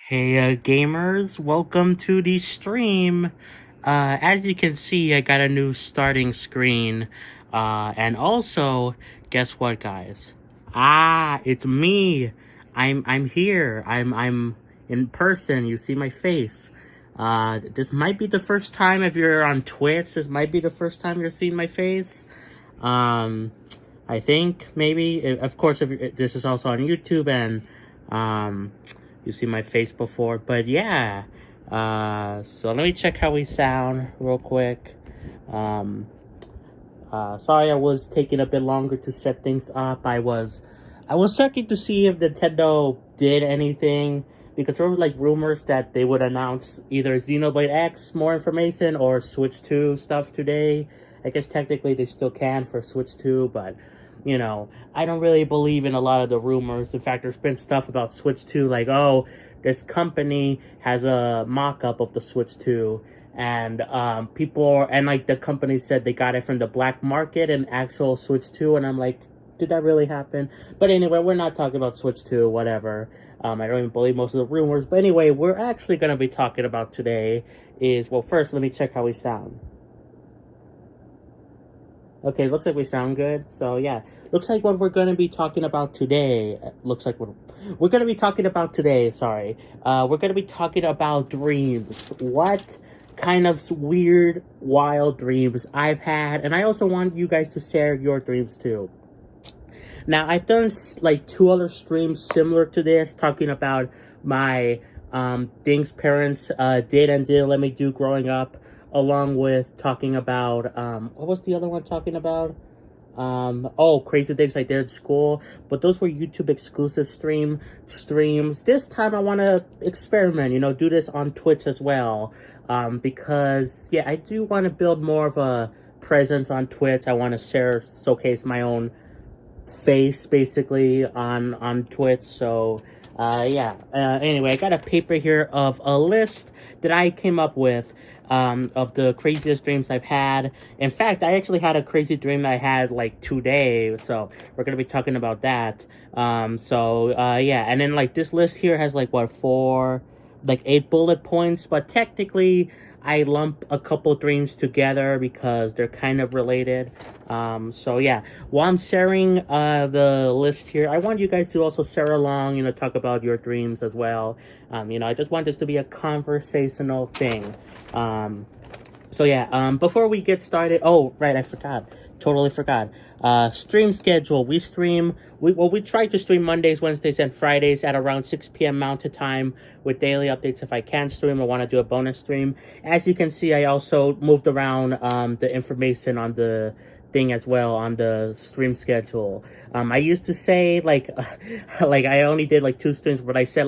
Hey gamers, welcome to the stream. As you can see, I got a new starting screen. And also, guess what, guys? It's me. I'm here. I'm in person. You see my face. This might be the first time if you're on Twitch. This might be the first time you're seeing my face. Um, I think maybe. Of course, if this is also on YouTube and you see my face before, but yeah. So let me check how we sound real quick. Sorry I was taking a bit longer to set things up. I was checking to see if Nintendo did anything, because there were like rumors that they would announce either Xenoblade X more information or Switch 2 stuff today. I guess technically they still can for Switch 2, but you know, I don't really believe in a lot of the rumors. In fact, there's been stuff about Switch 2 like, oh, this company has a mock-up of the Switch 2, and like the company said they got it from the black market and actual Switch 2, and I'm like, did that really happen? But anyway, we're not talking about Switch 2, whatever. I don't even believe most of the rumors. But anyway, we're actually going to be talking about today is, well, first, let me check how we sound. Okay, looks like we sound good. So yeah, looks like what we're going to be talking about today. Looks like what we're going to be talking about today. Sorry, we're going to be talking about dreams. What kind of weird, wild dreams I've had, and I also want you guys to share your dreams too. Now, I've done like 2 other streams similar to this, talking about my things parents did and didn't let me do growing up, along with talking about what was the other one talking about? Crazy things I did at school. But those were YouTube exclusive streams. This time I want to experiment, do this on Twitch as well, because yeah, I do want to build more of a presence on Twitch. I want to showcase my own face basically on Twitch. So anyway, I got a paper here of a list that I came up with of the craziest dreams I've had. In fact, I actually had a crazy dream that I had like today, so we're gonna be talking about that. And then like this list here has like 8 bullet points, but technically I lump a couple dreams together because they're kind of related. While I'm sharing the list here, I want you guys to also share along, talk about your dreams as well. I just want this to be a conversational thing. Before we get started, oh, right, I forgot. Totally forgot. Stream schedule. We try to stream Mondays, Wednesdays, and Fridays at around 6 p.m. Mountain Time with daily updates. If I can stream, I want to do a bonus stream. As you can see, I also moved around the information on the thing as well on the stream schedule. I used to say like I only did like 2 streams, but I said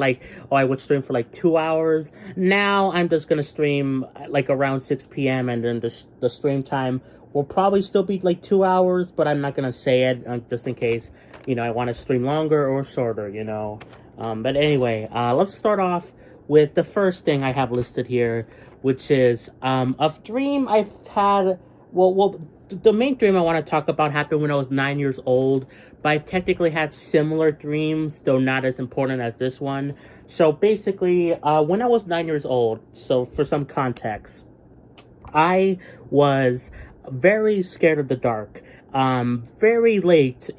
I would stream for like 2 hours. Now I'm just gonna stream like around 6 p.m. and then the stream time will probably still be like 2 hours, but I'm not gonna say it just in case I want to stream longer or shorter. But anyway, let's start off with the first thing I have listed here, which is a dream I've had. The main dream I want to talk about happened when I was 9 years old, but I've technically had similar dreams, though not as important as this one. So basically, when I was 9 years old, so for some context, I was very scared of the dark. Very late,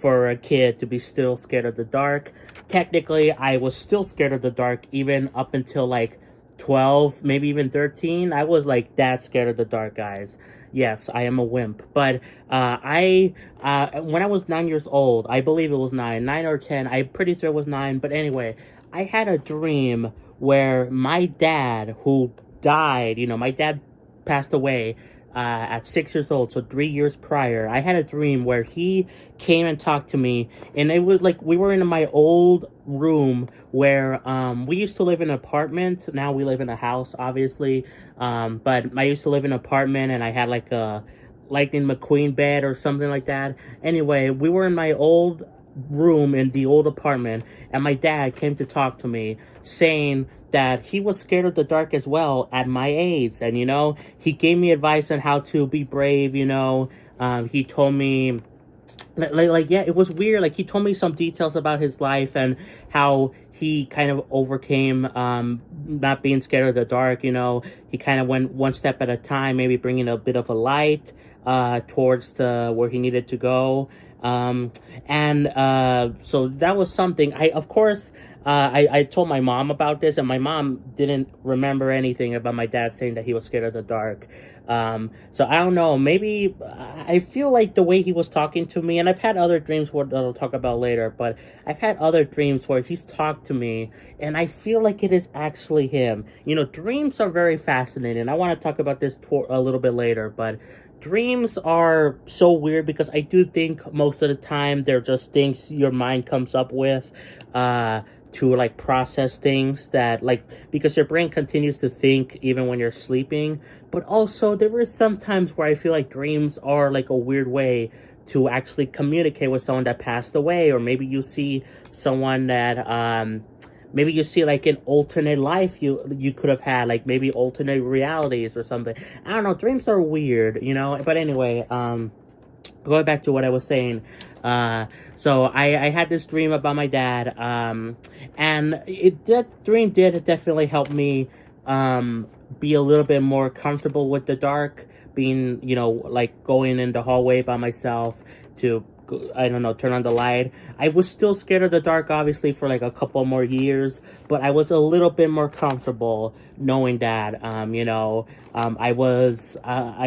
for a kid to be still scared of the dark. Technically, I was still scared of the dark even up until like 12, maybe even 13. I was like that scared of the dark, guys. Yes, I am a wimp. But when I was 9 years old, I believe it was 9 or 10. I'm pretty sure it was 9. But anyway, I had a dream where my dad, who died, my dad passed away at 6 years old, so 3 years prior. I had a dream where he came and talked to me, and it was like we were in my old room where we used to live in an apartment. Now we live in a house, obviously, but I used to live in an apartment, and I had like a Lightning McQueen bed or something like that. Anyway, we were in my old room in the old apartment, and my dad came to talk to me, saying that he was scared of the dark as well at my age. And, he gave me advice on how to be brave, he told me, it was weird. Like, he told me some details about his life and how he kind of overcame not being scared of the dark. He kind of went one step at a time, maybe bringing a bit of a light towards where he needed to go. And so that was something. I told my mom about this, and my mom didn't remember anything about my dad saying that he was scared of the dark. So I don't know, maybe I feel like the way he was talking to me, and I've had other dreams that I'll talk about later, but I've had other dreams where he's talked to me, and I feel like it is actually him. Dreams are very fascinating. I want to talk about this a little bit later, but dreams are so weird because I do think most of the time they're just things your mind comes up with to like process things that because your brain continues to think even when you're sleeping. But also there is sometimes where I feel like dreams are like a weird way to actually communicate with someone that passed away, or maybe you see someone that maybe you see like an alternate life you could have had, like maybe alternate realities or something. I don't know, dreams are weird, but anyway, going back to what I was saying, so I had this dream about my dad, and that dream did definitely help me be a little bit more comfortable with the dark, being, like going in the hallway by myself to, I don't know, turn on the light. I was still scared of the dark, obviously, for like a couple more years, but I was a little bit more comfortable knowing that, I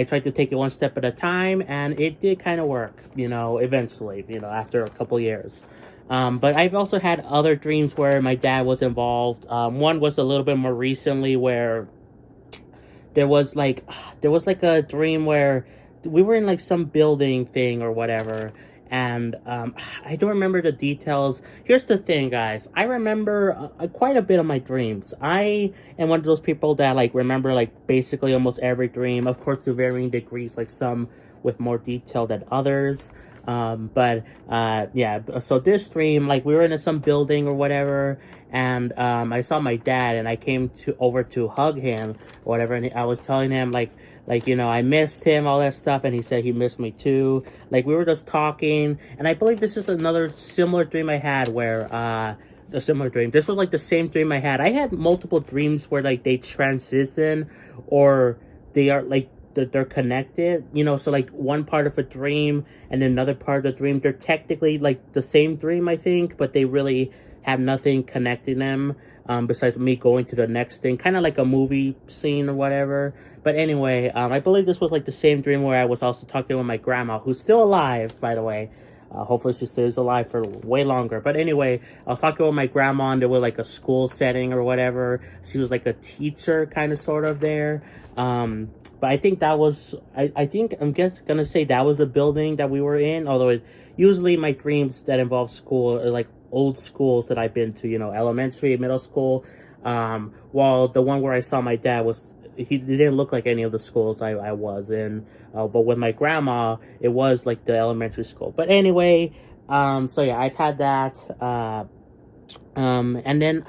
tried to take it one step at a time, and it did kind of work, eventually, after a couple years. But I've also had other dreams where my dad was involved. One was a little bit more recently where there was like a dream where we were in like some building thing or whatever, and I don't remember the details. Here's the thing, guys. I remember quite a bit of my dreams. I am one of those people that like remember like basically almost every dream, of course to varying degrees, like some with more detail than others. Yeah, so this dream, like we were in some building or whatever, and I saw my dad, and I came over to hug him or whatever, and I was telling him like I missed him, all that stuff, and he said he missed me too. Like we were just talking, and I believe this is another similar dream I had where a similar dream. This was like the same dream I had. I had multiple dreams where like they transition, or they are like they're connected, so like one part of a dream and another part of the dream, they're technically like the same dream, I think, but they really have nothing connecting them besides me going to the next thing, kind of like a movie scene or whatever. But anyway, I believe this was like the same dream where I was also talking with my grandma, who's still alive, by the way. Hopefully she stays alive for way longer. But anyway, I was talking with my grandma, and there was like a school setting or whatever. She was like a teacher kind of sort of there. But I think that was, I think I'm gonna say that was the building that we were in. Although usually my dreams that involve school are like old schools that I've been to, elementary, middle school. While the one where I saw my dad he didn't look like any of the schools I was in. But with my grandma, it was like the elementary school. But anyway, so yeah, I've had that. And then,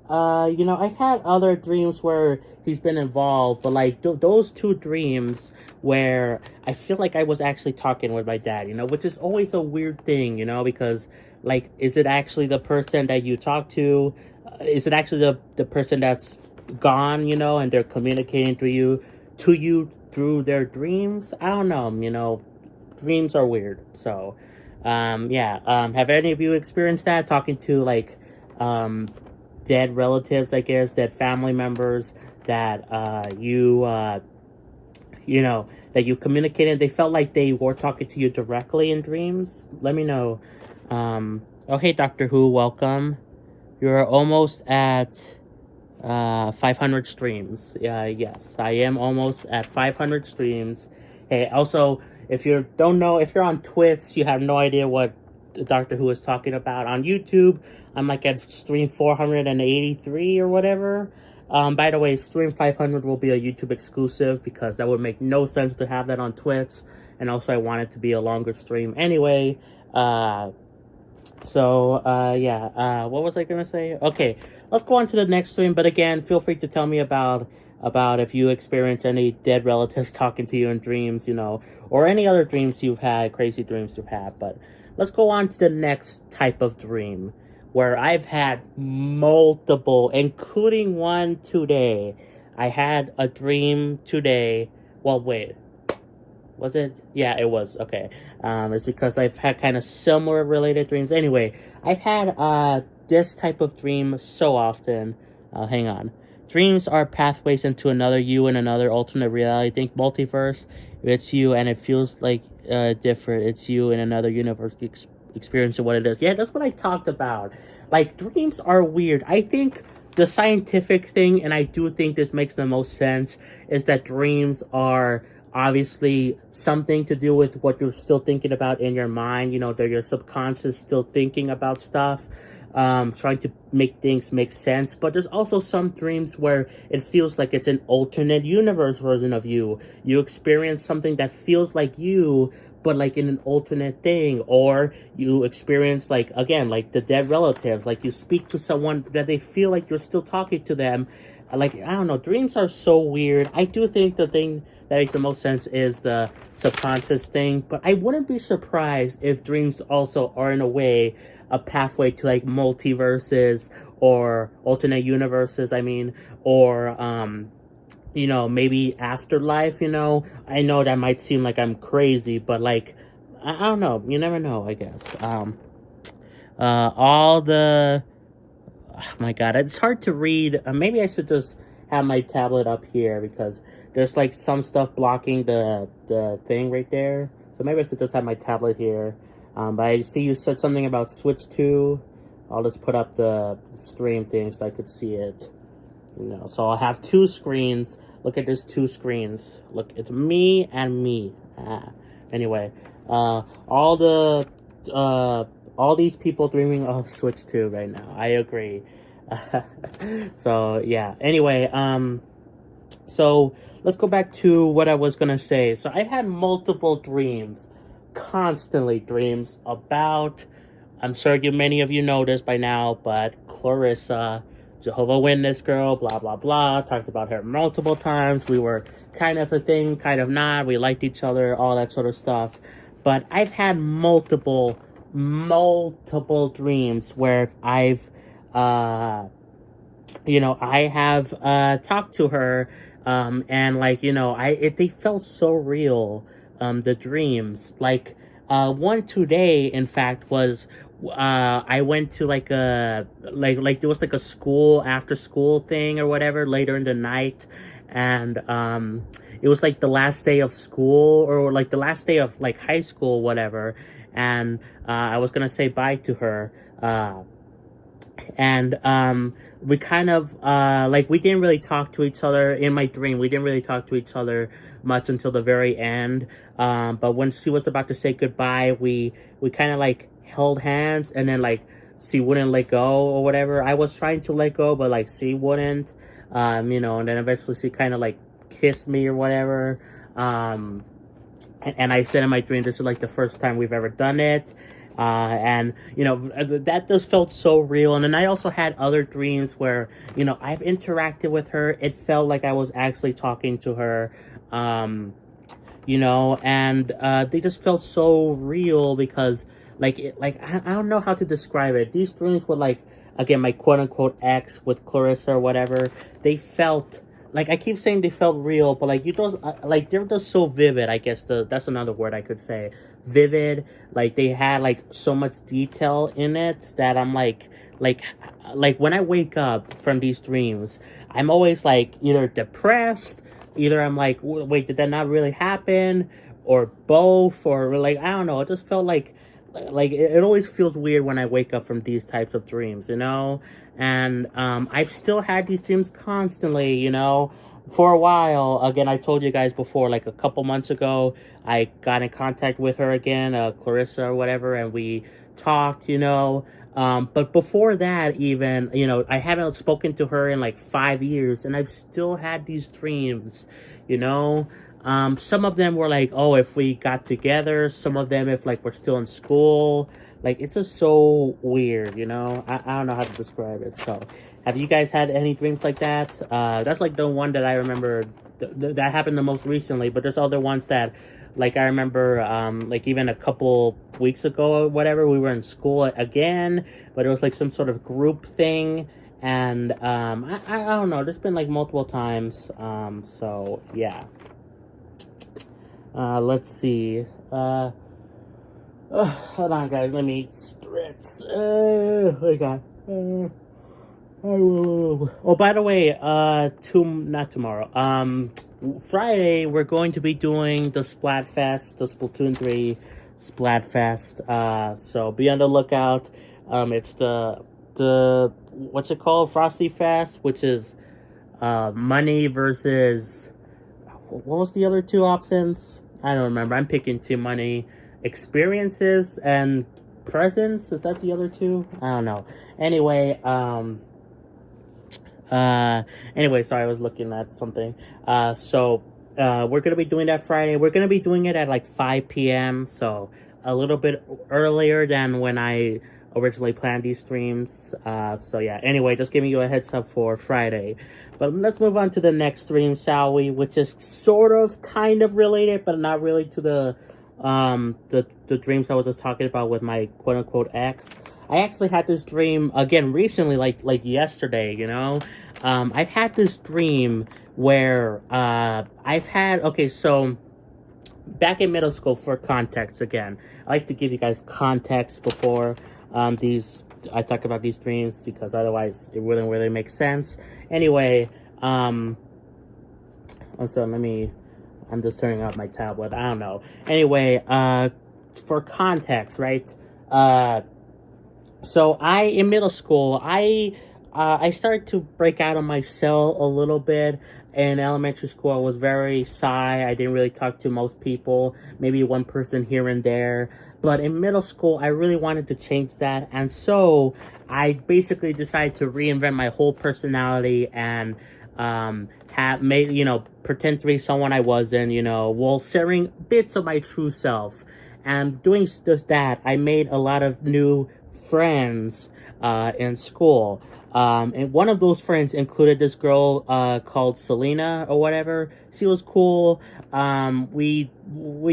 I've had other dreams where he's been involved, but like those two dreams where I feel like I was actually talking with my dad, which is always a weird thing, because like, is it actually the person that you talk to? Is it actually the person that's gone, and they're communicating to you through their dreams? I don't know, dreams are weird. So, have any of you experienced that, talking to like, dead relatives, I guess, dead family members that that you communicated, they felt like they were talking to you directly in dreams? Let me know. Oh, hey, Doctor Who, welcome. You're almost at 500 streams. Yes, I am almost at 500 streams. Hey, also, if you don't know, if you're on Twitch, you have no idea what Doctor Who is talking about. On YouTube, I'm like at stream 483 or whatever. By the way, stream 500 will be a YouTube exclusive because that would make no sense to have that on Twitch. And also, I want it to be a longer stream anyway. What was I gonna say? Okay, let's go on to the next stream. But again, feel free to tell me about if you experience any dead relatives talking to you in dreams, or any other dreams you've had, crazy dreams you've had. But let's go on to the next type of dream, where I've had multiple, including one today. I had a dream today. Well, wait. Was it? Yeah, it was. Okay. It's because I've had kind of similar related dreams. Anyway, I've had this type of dream so often. Hang on. Dreams are pathways into another you and another alternate reality. Think multiverse. It's you and it feels like different. It's you in another universe experiencing what it is. Yeah, that's what I talked about. Like, dreams are weird. I think the scientific thing, and I do think this makes the most sense, is that dreams are obviously something to do with what you're still thinking about in your mind. You know, that your subconscious still thinking about stuff, trying to make things make sense. But there's also some dreams where it feels like it's an alternate universe version of you. You experience something that feels like you, but like in an alternate thing. Or you experience, like, again, like the dead relatives, like you speak to someone that they feel like you're still talking to them. Like, I don't know, dreams are so weird. I do think the thing that makes the most sense is the subconscious thing, but I wouldn't be surprised if dreams also are, in a way, a pathway to like multiverses or alternate universes, I mean, or you know, maybe afterlife. You know, I know that might seem like I'm crazy, but like, I don't know, you never know, I guess. All the, oh my god, it's hard to read. Maybe I should just have my tablet up here, because there's like some stuff blocking the thing right there. So maybe I should just have my tablet here. But I see you said something about Switch 2. I'll just put up the stream thing so I could see it. You know, so I'll have two screens. Look at this, two screens. Look, it's me and me. Anyway, all these people dreaming of Switch 2 right now. I agree. So yeah. Anyway, so let's go back to what I was gonna say. So I've had multiple dreams, constantly dreams about, I'm sure many of you know this by now, but Clarissa, Jehovah's Witness girl, blah, blah, blah. Talked about her multiple times. We were kind of a thing, kind of not. We liked each other, all that sort of stuff. But I've had multiple dreams where I've, you know, I have talked to her, and like, you know, they felt so real, the dreams. Like, one today, in fact, was, I went to like a, like there was like a school, after school thing or whatever later in the night, and it was like the last day of school, or like the last day of like high school, whatever, and I was gonna say bye to her, and we kind of like, we didn't really talk to each other. In my dream, we didn't really talk to each other much until the very end, but when she was about to say goodbye, we kind of like held hands, and then like she wouldn't let go or whatever. I was trying to let go, but like she wouldn't, you know, and then eventually she kind of like kissed me or whatever, and I said in my dream, this is like the first time we've ever done it. And you know, that just felt so real. And then I also had other dreams where, you know, I've interacted with her. It felt like I was actually talking to her, you know, and they just felt so real, because like, I don't know how to describe it. These dreams were like, again, my quote unquote ex with Clarissa or whatever. They felt like, I keep saying they felt real, but like, you just like, they're just so vivid. I guess that's another word I could say. Vivid. Like, they had like so much detail in it that I'm like when I wake up from these dreams, I'm always like either depressed, either I'm like, wait, did that not really happen, or both, or like, I don't know. It just felt like it always feels weird when I wake up from these types of dreams, you know. And I've still had these dreams constantly, you know, for a while. Again, I told you guys before, like a couple months ago, I got in contact with her again, Clarissa or whatever, and we talked, you know. But before that, even, you know, I haven't spoken to her in like 5 years, and I've still had these dreams, you know. Some of them were like, oh, if we got together. Some of them, if like we're still in school. Like, it's just so weird, you know. I don't know how to describe it. So, have you guys had any dreams like that? That's like the one that I remember that happened the most recently. But there's other ones that Like I remember, like even a couple weeks ago or whatever, we were in school again, but it was like some sort of group thing. And I don't know, there's been like multiple times. So yeah. Let's see. Hold on, guys. Let me stretch. Oh my God. Oh, by the way, not tomorrow. Friday we're going to be doing the Splatfest, the Splatoon 3 Splatfest. So be on the lookout. It's the what's it called? Frosty Fest, which is money versus what was the other two options? I don't remember. I'm picking two: money, experiences, and presents. Is that the other two? I don't know. Anyway, sorry, I was looking at something. We're gonna be doing that Friday. We're gonna be doing it at like 5 p.m. So a little bit earlier than when I originally planned these streams. So yeah, anyway, just giving you a heads up for Friday. But let's move on to the next stream, shall we? Which is sort of kind of related, but not really to the dreams I was just talking about with my quote unquote ex. I actually had this dream again recently, like yesterday, you know. I've had this dream where so back in middle school, for context again, I like to give you guys context before I talk about these dreams, because otherwise it wouldn't really make sense. Anyway, I'm just turning off my tablet. I don't know. Anyway, for context, right? So in middle school, I started to break out of my cell a little bit. In elementary school, I was very shy. I didn't really talk to most people, maybe one person here and there. But in middle school, I really wanted to change that. And so I basically decided to reinvent my whole personality and pretend to be someone I wasn't, while sharing bits of my true self. And doing just that, I made a lot of new friends in school. And one of those friends included this girl called Selena or whatever. She was cool. We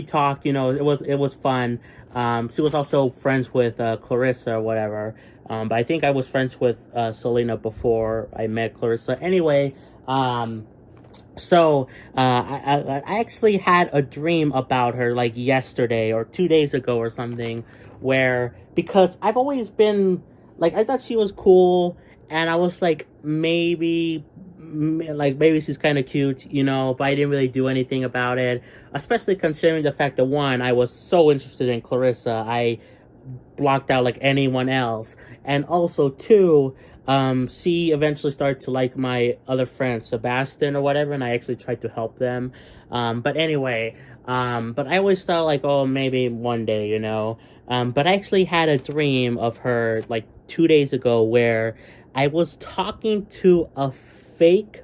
talked, it was fun. She was also friends with Clarissa or whatever. But I think I was friends with Selena before I met Clarissa. Anyway, I actually had a dream about her like yesterday or 2 days ago or something, because I've always been like, I thought she was cool, and I was like, maybe she's kind of cute, but I didn't really do anything about it, especially considering the fact that, one, I was so interested in Clarissa, I blocked out like anyone else, and also two, she eventually started to like my other friend Sebastian or whatever, and I actually tried to help them. But anyway, but I always thought like, oh, maybe one day, but I actually had a dream of her like 2 days ago where I was talking to a fake.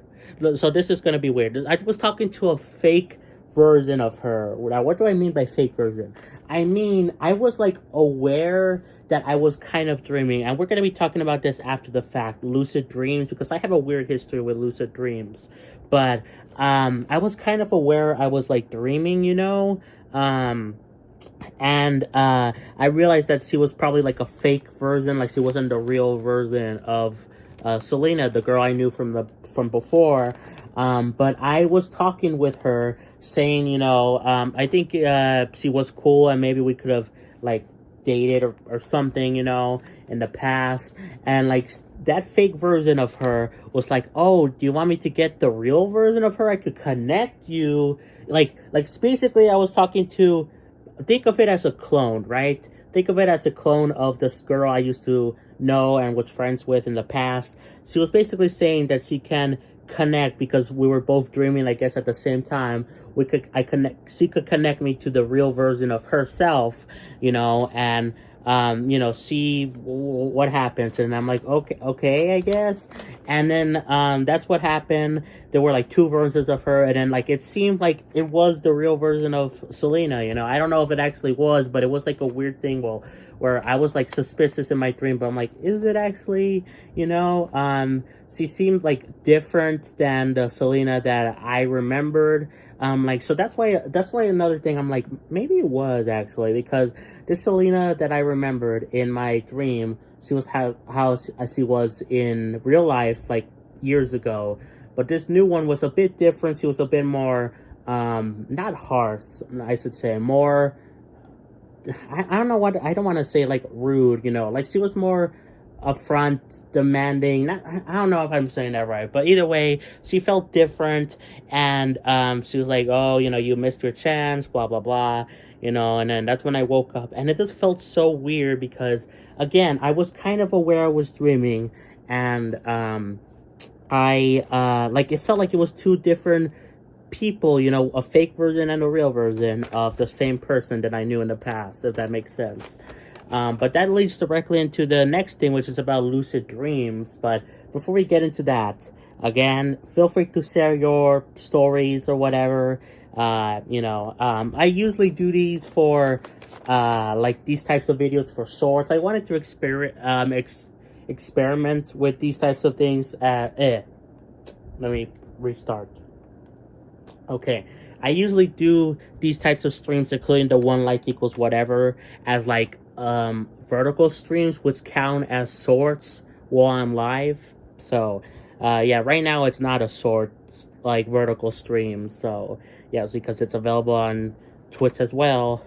So this is gonna be weird. I was talking to a fake version of her. Now, what do I mean by fake version? I mean, I was like aware that I was kind of dreaming, and we're going to be talking about this after the fact, lucid dreams, because I have a weird history with lucid dreams. But I was kind of aware I was like dreaming, and I realized that she was probably like a fake version, like she wasn't the real version of Selena, the girl I knew from before. But I was talking with her, saying, I think she was cool, and maybe we could have like dated or something, in the past. And like that fake version of her was like, oh, do you want me to get the real version of her? I could connect you. Like basically I was talking to, think of it as a clone, right? Think of it as a clone of this girl I used to know and was friends with in the past. She was basically saying that she can connect, because we were both dreaming, I guess, at the same time. She could connect me to the real version of herself, and see what happens. And I'm like, okay, I guess. And then that's what happened. There were like two versions of her, and then like it seemed like it was the real version of Selena. I don't know if it actually was, but it was like a weird thing. Where I was like suspicious in my dream, but I'm like, is it actually? She seemed like different than the Selena that I remembered. Like, so that's why another thing I'm like, maybe it was actually, because this Selena that I remembered in my dream, she was how she was in real life, like years ago. But this new one was a bit different. She was a bit more, not harsh, I should say, more, I don't know what, I don't want to say like rude, you know, like she was more upfront, demanding. Not, I don't know if I'm saying that right, but either way, she felt different, and she was like, "Oh, you know, you missed your chance," blah blah blah, you know. And then that's when I woke up, and it just felt so weird because, again, I was kind of aware I was dreaming, and I like it felt like it was two different people, you know, a fake version and a real version of the same person that I knew in the past, if that makes sense. But that leads directly into the next thing, which is about lucid dreams. But before we get into that, again, feel free to share your stories or whatever. You know, I usually do these for, like these types of videos for shorts. I wanted to experiment with these types of things. Let me restart. Okay, I usually do these types of streams, including the one like equals whatever, as like vertical streams, which count as shorts while I'm live. So yeah, right now it's not a short like vertical stream. So yeah, it's because it's available on Twitch as well.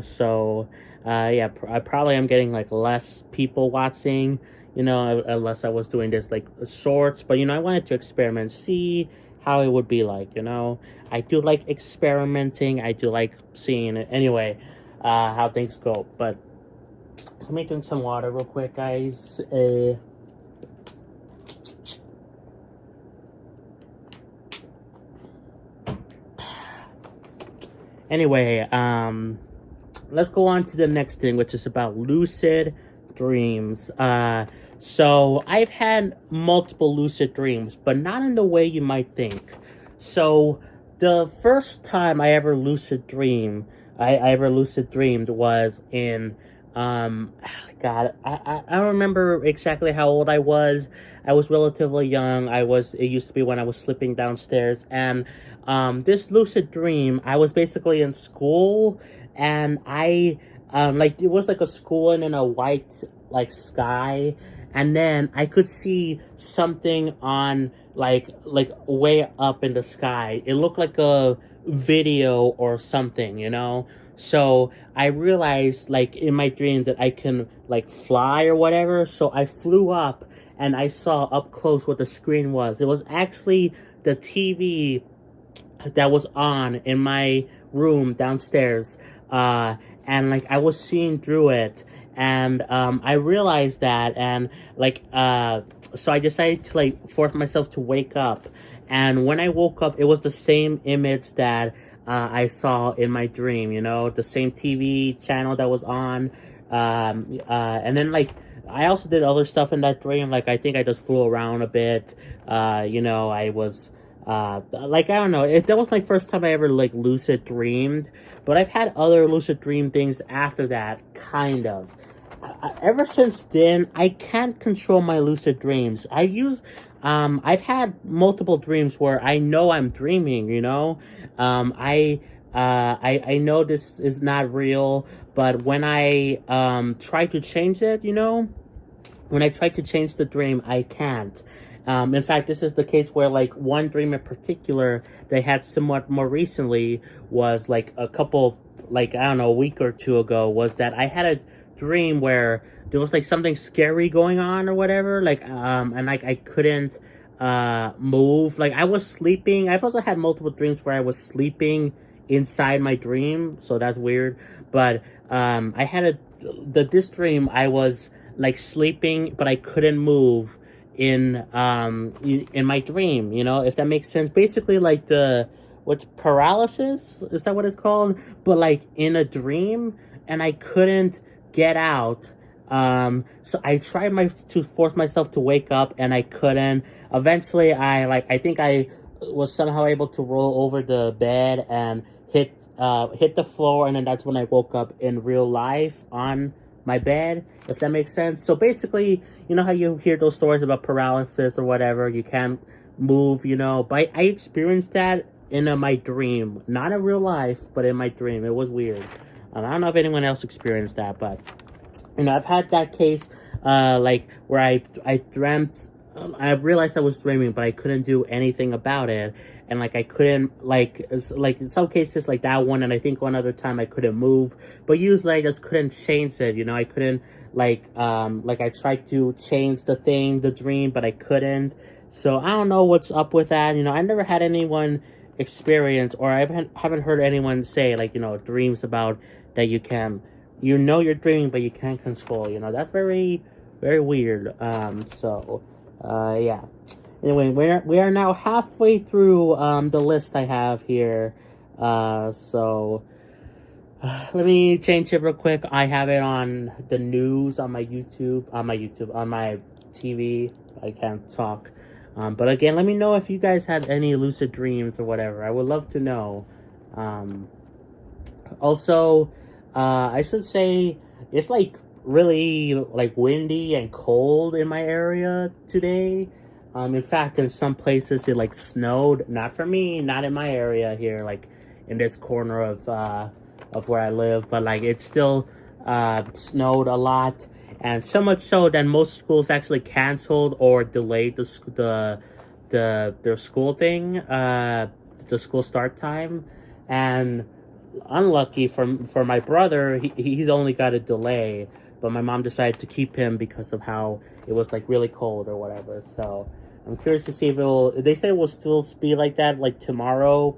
So yeah, I probably am getting like less people watching, you know, unless I was doing this like shorts. But you know, I wanted to experiment, see how it would be like, you know. I do like experimenting. I do like seeing it anyway, how things go. But let me drink some water real quick, guys. Anyway, let's go on to the next thing, which is about lucid dreams. So I've had multiple lucid dreams, but not in the way you might think. So the first time I ever lucid dreamed was in, God, I don't remember exactly how old I was. I was relatively young. It used to be when I was sleeping downstairs, and this lucid dream, I was basically in school, and like, it was like a school and in a white, like, sky, and then I could see something on, like way up in the sky. It looked like a video or something, you know? So I realized, like, in my dream that I can, like, fly or whatever, so I flew up, and I saw up close what the screen was. It was actually the TV that was on in my room downstairs, and like I was seeing through it, and I realized that, and like so I decided to like force myself to wake up, and when I woke up, it was the same image that I saw in my dream, you know, the same TV channel that was on, and then like I also did other stuff in that dream. Like, I think I just flew around a bit. You know, I was, like, I don't know. That was my first time I ever, like, lucid dreamed. But I've had other lucid dream things after that, kind of. Ever since then, I can't control my lucid dreams. I've had multiple dreams where I know I'm dreaming, you know? I know this is not real, but when I try to change it, you know, when I try to change the dream, I can't. In fact, this is the case where, like, one dream in particular that I had somewhat more recently was, like, a couple, like, I don't know, a week or two ago, was that I had a dream where there was, like, something scary going on or whatever, like, and, like, I couldn't move. Like, I was sleeping. I've also had multiple dreams where I was sleeping inside my dream, so that's weird. But I had this dream, I was like sleeping, but I couldn't move in my dream, you know, if that makes sense. Basically, like what's paralysis, is that what it's called? But like in a dream, and I couldn't get out. So I tried to force myself to wake up, and I couldn't. Eventually, I think I was somehow able to roll over the bed and hit the floor, and then that's when I woke up in real life on my bed, if that makes sense. So basically, you know how you hear those stories about paralysis or whatever, you can't move, you know, but I experienced that in my dream, not in real life, but in my dream. It was weird. I don't know if anyone else experienced that, but I've had that case, like where I dreamt. I realized I was dreaming, but I couldn't do anything about it, and like I couldn't like in some cases like that one, and I think one other time I couldn't move, but usually I just couldn't change it. I couldn't like I tried to change the dream, but I couldn't. So I don't know what's up with that. I never had anyone experience, or I haven't heard anyone say like dreams about that you can. You're dreaming, but you can't control. That's very, very weird. Yeah. Anyway, we are now halfway through the list I have here. Let me change it real quick. I have it on the news on my on my TV. I can't talk. But again, let me know if you guys had any lucid dreams or whatever. I would love to know. Also, I should say it's like really like windy and cold in my area today. In fact, in some places it like snowed. Not for me, not in my area here, like in this corner of where I live, but like it still snowed a lot, and so much so that most schools actually canceled or delayed their school thing, the school start time. And unlucky for my brother, he's only got a delay, but my mom decided to keep him because of how it was like really cold or whatever. So I'm curious to see if they say it will still be like that like tomorrow.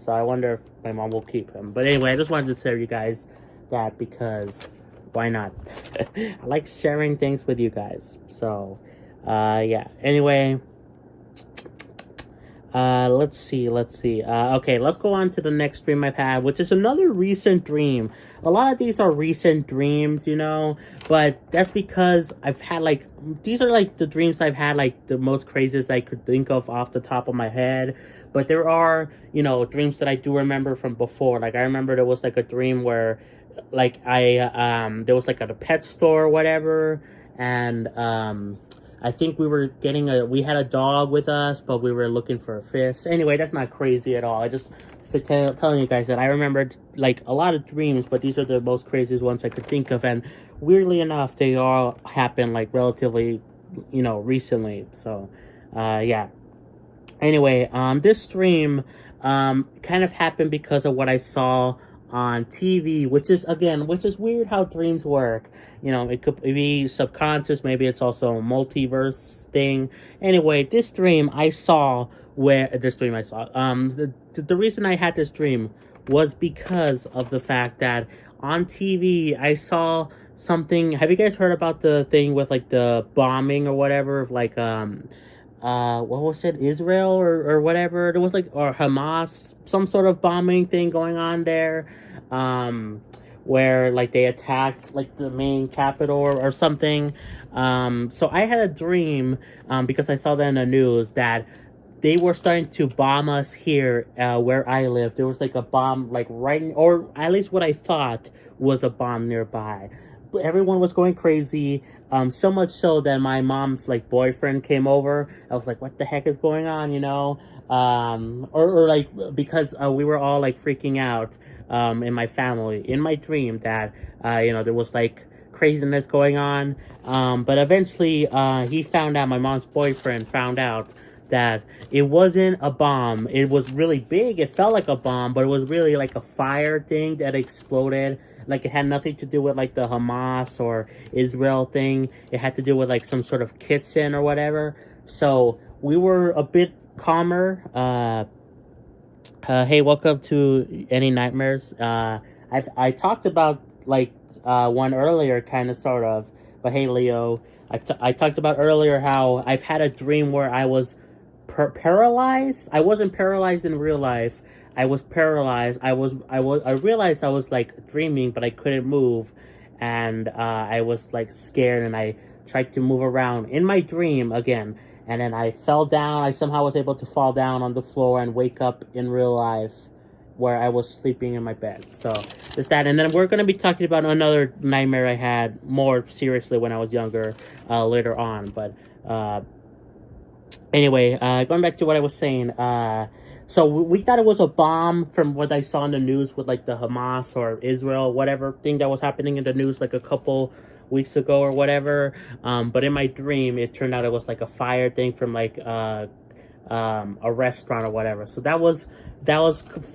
So I wonder if my mom will keep him. But anyway, I just wanted to tell you guys that because why not? I like sharing things with you guys. So yeah. Anyway, let's see. Okay, let's go on to the next dream I've had, which is another recent dream. A lot of these are recent dreams, but that's because I've had like, these are like the dreams I've had, like the most craziest I could think of off the top of my head. But there are, dreams that I do remember from before. Like I remember there was like a dream where like there was like at a pet store or whatever, and I think we had a dog with us, but we were looking for a fish. Anyway, that's not crazy at all. I just telling you guys that I remembered like a lot of dreams, but these are the most craziest ones I could think of. And weirdly enough, they all happened like relatively, recently. So, yeah. Anyway, this dream, kind of happened because of what I saw on TV, which is weird how dreams work. It could be subconscious, maybe it's also a multiverse thing. Anyway, the reason I had this dream was because of the fact that on TV I saw something. Have you guys heard about the thing with like the bombing or whatever of like what was it, Israel or whatever? There was like, or Hamas, some sort of bombing thing going on there, where like they attacked like the main capital or something. So I had a dream, because I saw that in the news, that they were starting to bomb us here, where I live. There was like a bomb like right, or at least what I thought was a bomb nearby. Everyone was going crazy, so much so that my mom's like boyfriend came over. I was like, what the heck is going on, or like, because we were all like freaking out in my family, in my dream, that there was like craziness going on, but eventually my mom's boyfriend found out that it wasn't a bomb. It was really big. It felt like a bomb, but it was really like a fire thing that exploded. Like it had nothing to do with like the Hamas or Israel thing. It had to do with like some sort of kitchen or whatever. So we were a bit calmer. Hey, welcome to Any Nightmares. I talked about like one earlier, kind of, sort of. But hey, Leo, I talked about earlier how I've had a dream where I was paralyzed. I wasn't paralyzed in real life. I was paralyzed. I realized I was like dreaming, but I couldn't move, and I was like scared, and I tried to move around in my dream again, and then I fell down. I somehow was able to fall down on the floor and wake up in real life, where I was sleeping in my bed. So it's that, and then we're gonna be talking about another nightmare I had more seriously when I was younger later on. But anyway, going back to what I was saying. So we thought it was a bomb from what I saw in the news with like the Hamas or Israel, whatever thing that was happening in the news like a couple weeks ago or whatever. But in my dream, it turned out it was like a fire thing from like a restaurant or whatever. So that was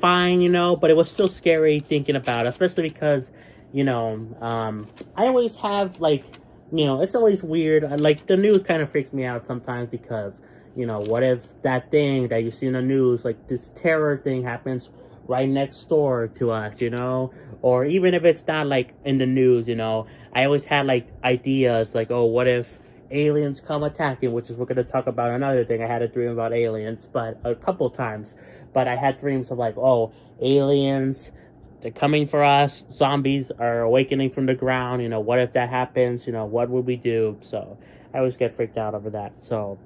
fine, you know, but it was still scary thinking about it, especially because, you know, I always have like, you know, it's always weird. Like the news kind of freaks me out sometimes because, you know, what if that thing that you see in the news, like this terror thing happens right next door to us, you know? Or even if it's not like in the news, you know, I always had like ideas like, oh, what if aliens come attacking, which is we're going to talk about another thing. I had a dream about aliens, but a couple times, but I had dreams of like, oh, aliens, they're coming for us, zombies are awakening from the ground, you know, what if that happens, you know, what would we do? So I always get freaked out over that. So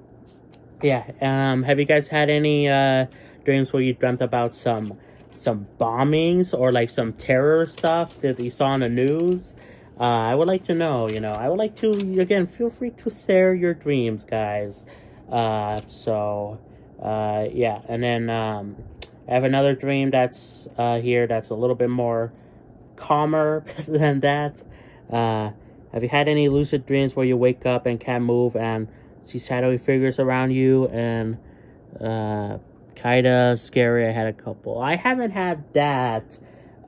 yeah, have you guys had any dreams where you dreamt about some bombings or like some terror stuff that you saw on the news? I would like to know, you know. I would like to, again, feel free to share your dreams, guys. Yeah. And then I have another dream that's here that's a little bit more calmer than that. Have you had any lucid dreams where you wake up and can't move and see shadowy figures around you and kind of scary? I had a couple. I haven't had that.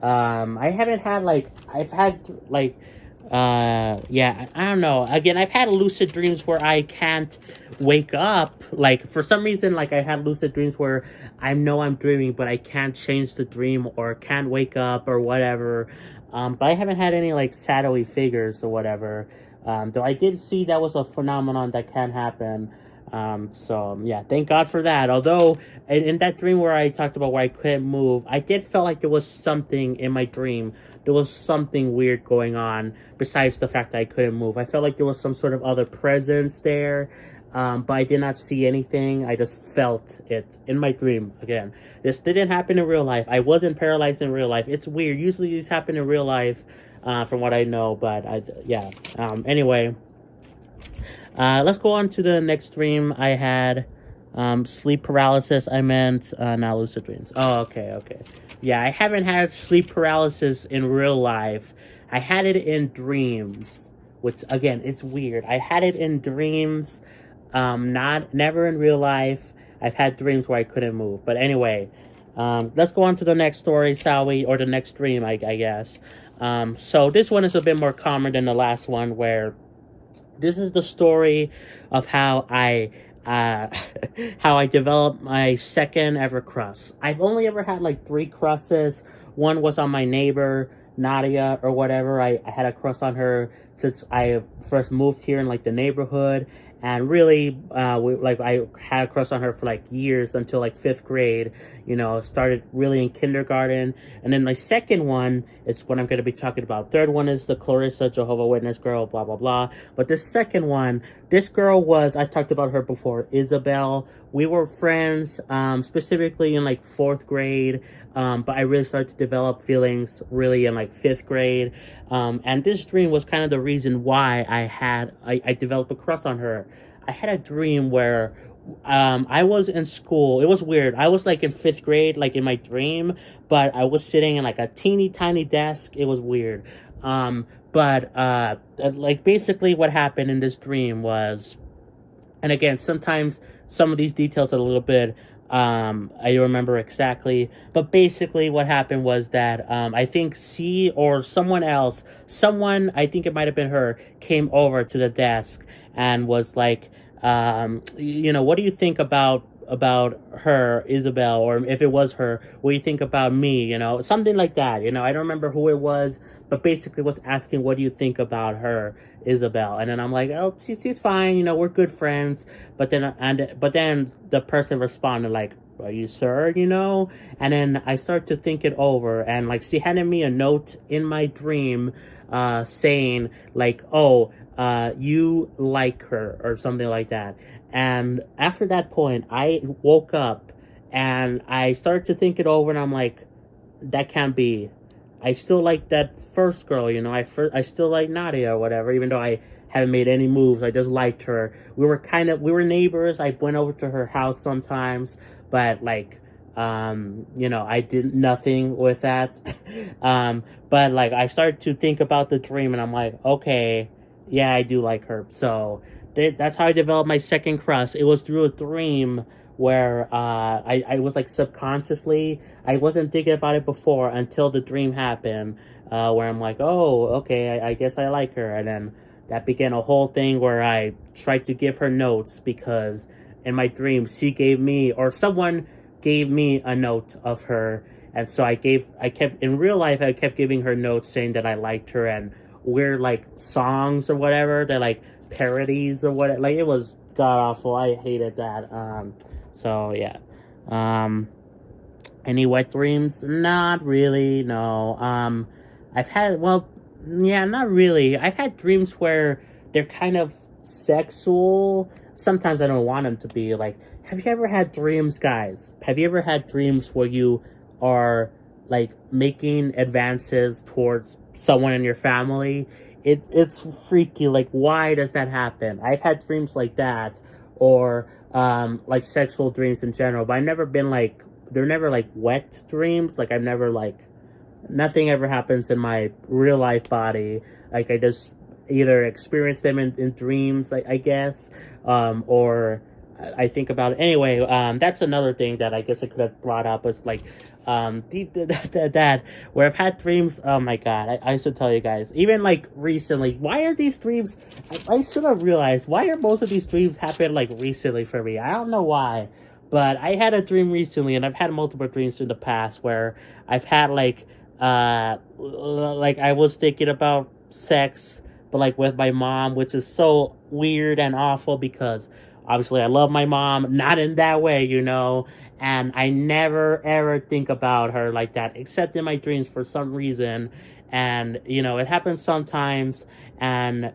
I haven't had like, I've had like, yeah, I don't know. Again, I've had lucid dreams where I can't wake up. Like, for some reason, like, I had lucid dreams where I know I'm dreaming, but I can't change the dream or can't wake up or whatever. But I haven't had any, like, shadowy figures or whatever. Though I did see that was a phenomenon that can happen. Yeah, thank God for that. Although, in that dream where I talked about where I couldn't move, I did feel like there was something in my dream. There was something weird going on besides the fact that I couldn't move. I felt like there was some sort of other presence there, but I did not see anything. I just felt it in my dream. Again, this didn't happen in real life. I wasn't paralyzed in real life. It's weird. Usually these happen in real life, from what I know, but yeah. Anyway, let's go on to the next dream. I had sleep paralysis. I meant not lucid dreams. Oh, okay. Yeah, I haven't had sleep paralysis in real life. I had it in dreams, which again, it's weird. I had it in dreams, never in real life. I've had dreams where I couldn't move. But anyway, let's go on to the next story, shall we? Or the next dream, I guess. So this one is a bit more calmer than the last one, where this is the story of how I developed my second ever crush. I've only ever had like 3 crushes. One was on my neighbor, Nadia, or whatever. I had a crush on her since I first moved here in like the neighborhood. And really, I had a crush on her for like years until like 5th grade. You know, started really in kindergarten. And then my second one is what I'm going to be talking about. Third one is the Clarissa Jehovah Witness girl, blah, blah, blah. But this second one, this girl was, I talked about her before, Isabel. We were friends, specifically in like 4th grade. But I really started to develop feelings really in like 5th grade. And this dream was kind of the reason why I developed a crush on her. I had a dream where I was in school. It was weird. I was like in 5th grade, like in my dream, but I was sitting in like a teeny tiny desk. It was weird. Like basically what happened in this dream was, and again, sometimes some of these details are a little bit, I don't remember exactly, but basically what happened was that, I think she or someone else, I think it might have been her, came over to the desk and was like, you know, what do you think about her, Isabel, or if it was her, what do you think about me, you know, something like that, you know, I don't remember who it was, but basically was asking, what do you think about her, Isabel? And then I'm like, oh, she's fine, you know, we're good friends, but then the person responded like, are you sure, you know? And then I started to think it over, and like she handed me a note in my dream, saying like, oh, you like her, or something like that. And after that point, I woke up and I started to think it over, and I'm like, that can't be. I still like that first girl, you know, I still like Nadia or whatever, even though I haven't made any moves. I just liked her. We were neighbors. I went over to her house sometimes, but like, You know, I did nothing with that. But like I started to think about the dream and I'm like, okay, yeah, I do like her. So that's how I developed my second crush. It was through a dream where I was like subconsciously, I wasn't thinking about it before until the dream happened, where I'm like, oh, okay, I guess I like her. And then that began a whole thing where I tried to give her notes because in my dream she gave me, or someone gave me a note of her. And so I kept, in real life, I kept giving her notes saying that I liked her, and weird like songs or whatever, they're like parodies or what, like it was god awful. I hated that. So yeah. Any wet dreams? Not really, no. I've had, well, yeah, not really. I've had dreams where they're kind of sexual. Sometimes I don't want them to be. Like, have you ever had dreams, guys? Have you ever had dreams where you are, like, making advances towards someone in your family? It's freaky. Like, why does that happen? I've had dreams like that, or, like, sexual dreams in general, but I've never been, like, they're never, like, wet dreams. Like, I've never, like, nothing ever happens in my real life body. Like, I just either experience them in dreams, I guess, or I think about it. Anyway, that's another thing that I guess I could have brought up, was like, that where I've had dreams. Oh my god, I should tell you guys, even like recently, why are these dreams, I should have realized, why are most of these dreams happen like recently for me? I don't know why, but I had a dream recently, and I've had multiple dreams in the past where I've had like I was thinking about sex, but like with my mom, which is so weird and awful because obviously I love my mom, not in that way, you know, and I never ever think about her like that, except in my dreams for some reason. And, you know, it happens sometimes, and,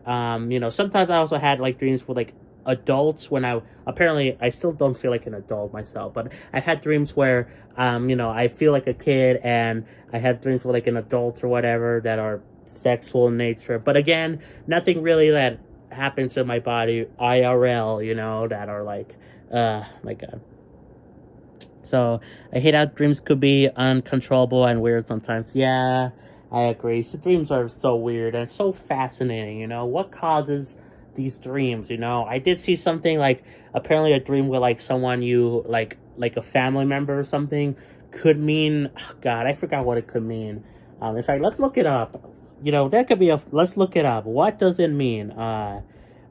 you know, sometimes I also had like dreams with like adults when apparently I still don't feel like an adult myself, but I've had dreams where, you know, I feel like a kid, and I had dreams with like an adult or whatever that are sexual in nature. But again, nothing really that happens in my body IRL, you know, that are like, my god. So I hate how dreams could be uncontrollable and weird sometimes. Yeah, I agree. So dreams are so weird and so fascinating, you know. What causes these dreams, you know? I did see something like, apparently a dream with like someone you like a family member or something, could mean, oh god, I forgot what it could mean. In fact, let's look it up. You know, that could be let's look it up. What does it mean?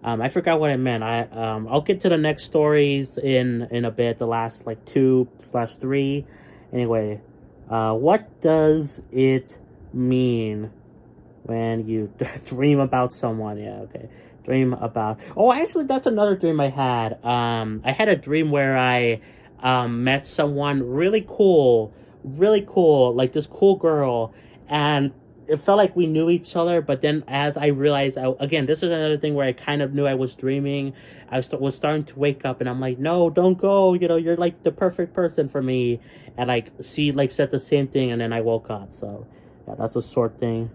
I forgot what it meant. I'll get to the next stories in a bit, the last like 2/3. Anyway, what does it mean when you dream about someone? Yeah, okay. Dream about, oh, actually that's another dream I had. I had a dream where I met someone really cool, like this cool girl, and it felt like we knew each other. But then as I realized, again, this is another thing where I kind of knew I was dreaming. I was starting to wake up, and I'm like, no, don't go, you know, you're like the perfect person for me. And like she like said the same thing, and then I woke up. So yeah, that's a short thing.